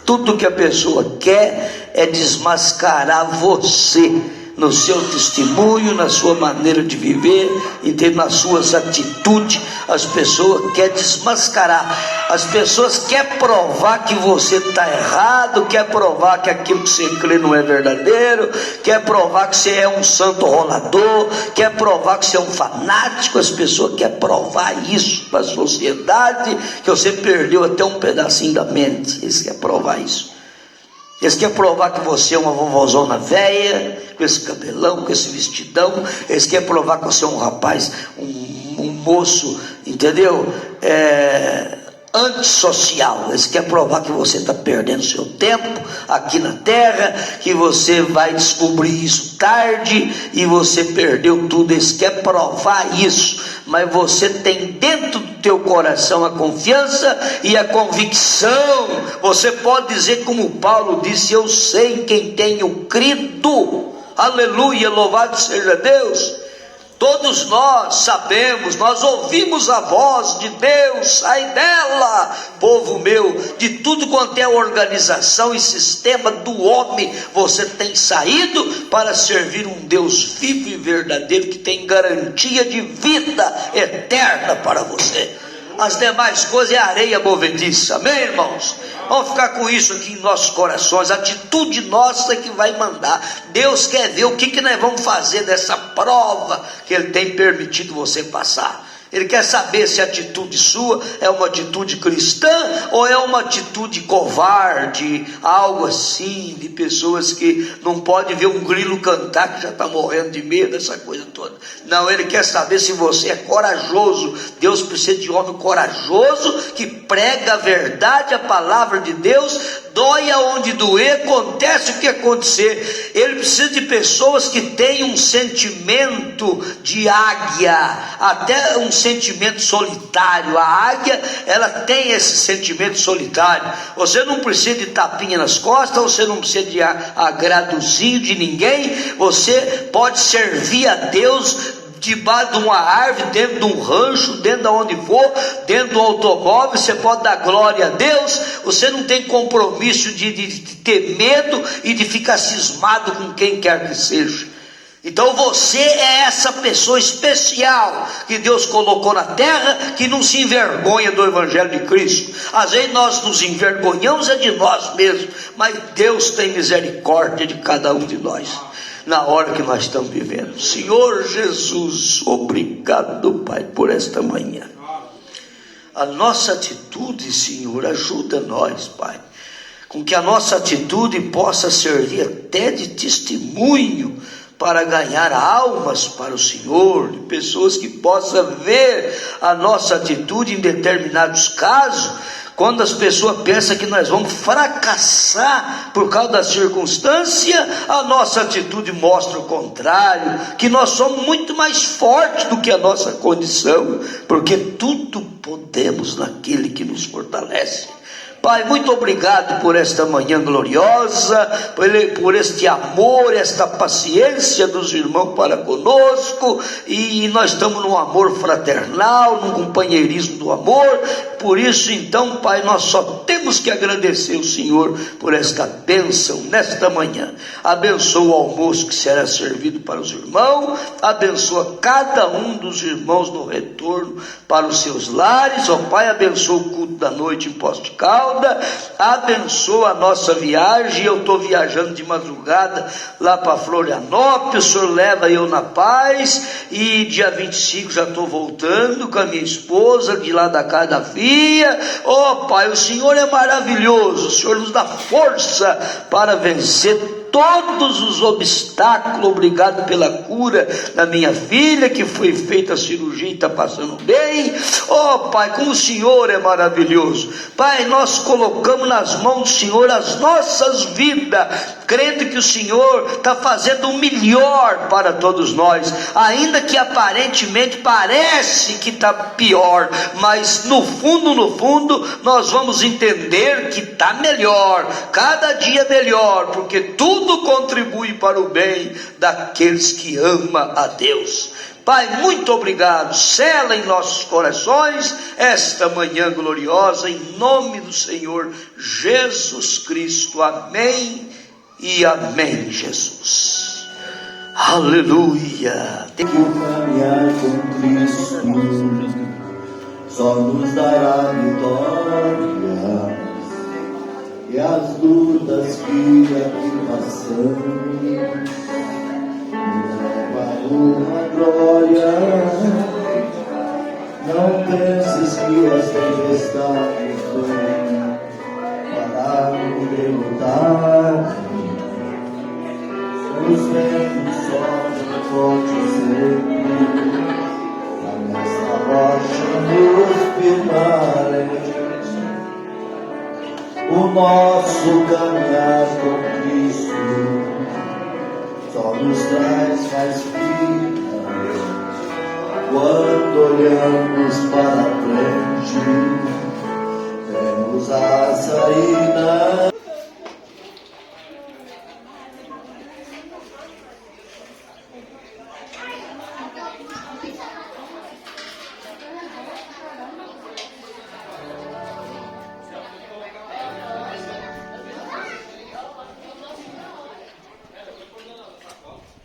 Tudo que a pessoa quer é desmascarar você, no seu testemunho, na sua maneira de viver, nas suas atitudes. As pessoas querem desmascarar. As pessoas querem provar que você está errado, quer provar que aquilo que você crê não é verdadeiro, quer provar que você é um santo rolador, quer provar que você é um fanático. As pessoas querem provar isso para a sociedade, que você perdeu até um pedacinho da mente. Eles querem provar isso. Eles querem provar que você é uma vovózona velha, com esse cabelão, com esse vestidão. Eles querem provar que você é um rapaz, um moço, entendeu? antissocial. Eles querem provar que você está perdendo seu tempo aqui na terra, que você vai descobrir isso tarde e você perdeu tudo. Eles querem provar isso, mas você tem dentro do teu coração a confiança e a convicção. Você pode dizer como Paulo disse: eu sei quem tenho crido. Aleluia, louvado seja Deus. Todos nós sabemos, nós ouvimos a voz de Deus: sai dela, povo meu. De tudo quanto é organização e sistema do homem, você tem saído para servir um Deus vivo e verdadeiro, que tem garantia de vida eterna para você. As demais coisas é areia movediça, amém, irmãos? Vamos ficar com isso aqui em nossos corações. A atitude nossa que vai mandar. Deus quer ver o que nós vamos fazer dessa prova que Ele tem permitido você passar. Ele quer saber se a atitude sua é uma atitude cristã ou é uma atitude covarde, algo assim, de pessoas que não podem ver um grilo cantar que já está morrendo de medo, essa coisa toda. Não, Ele quer saber se você é corajoso. Deus precisa de homem corajoso, que prega a verdade, a palavra de Deus, dói aonde doer, acontece o que acontecer. Ele precisa de pessoas que tenham um sentimento de águia, até um sentimento solitário. A águia, ela tem esse sentimento solitário. Você não precisa de tapinha nas costas, você não precisa de agradozinho de ninguém. Você pode servir a Deus debaixo de uma árvore, dentro de um rancho, dentro de onde for, dentro do automóvel. Você pode dar glória a Deus. Você não tem compromisso de ter medo e de ficar cismado com quem quer que seja. Então você é essa pessoa especial que Deus colocou na terra, que não se envergonha do Evangelho de Cristo. Às vezes nós nos envergonhamos de nós mesmos, mas Deus tem misericórdia de cada um de nós na hora que nós estamos vivendo. Senhor Jesus, obrigado, Pai, por esta manhã. A nossa atitude, Senhor, ajuda nós, Pai, com que a nossa atitude possa servir até de testemunho para ganhar almas para o Senhor, de pessoas que possam ver a nossa atitude em determinados casos. Quando as pessoas pensam que nós vamos fracassar por causa da circunstância, a nossa atitude mostra o contrário, que nós somos muito mais fortes do que a nossa condição, porque tudo podemos naquele que nos fortalece. Pai, muito obrigado por esta manhã gloriosa, por este amor, esta paciência dos irmãos para conosco, e nós estamos num amor fraternal, num companheirismo do amor. Por isso então, Pai, nós só temos que agradecer o Senhor por esta bênção nesta manhã. Abençoa o almoço que será servido para os irmãos, abençoa cada um dos irmãos no retorno para os seus lares. Ó Pai, abençoa o culto da noite em Poços de Caldas, abençoa a nossa viagem. Eu estou viajando de madrugada lá para Florianópolis, o Senhor leva eu na paz, e dia 25 já estou voltando com a minha esposa de lá da casa da filha. Oh Pai, o Senhor é maravilhoso, o Senhor nos dá força para vencer todos os obstáculos. Obrigado pela cura da minha filha, que foi feita a cirurgia e está passando bem. Oh Pai, como o Senhor é maravilhoso. Pai, nós colocamos nas mãos do Senhor as nossas vidas, crendo que o Senhor está fazendo o melhor para todos nós, ainda que aparentemente parece que está pior, mas no fundo, nós vamos entender que está melhor, cada dia melhor, porque tudo contribui para o bem daqueles que amam a Deus. Pai, muito obrigado. Sela em nossos corações esta manhã gloriosa, em nome do Senhor Jesus Cristo. Amém e amém, Jesus. Aleluia. O caminhar com Cristo só nos dará vitória, e as lutas que aqui passamos leva uma glória. Não penses que as tempestades vêm para nos derrotar. Os ventos sopram forte sempre, a nossa rocha nos firmaremos. nosso caminhar com Cristo só nos traz mais vida quando olhamos para frente, vemos a saída.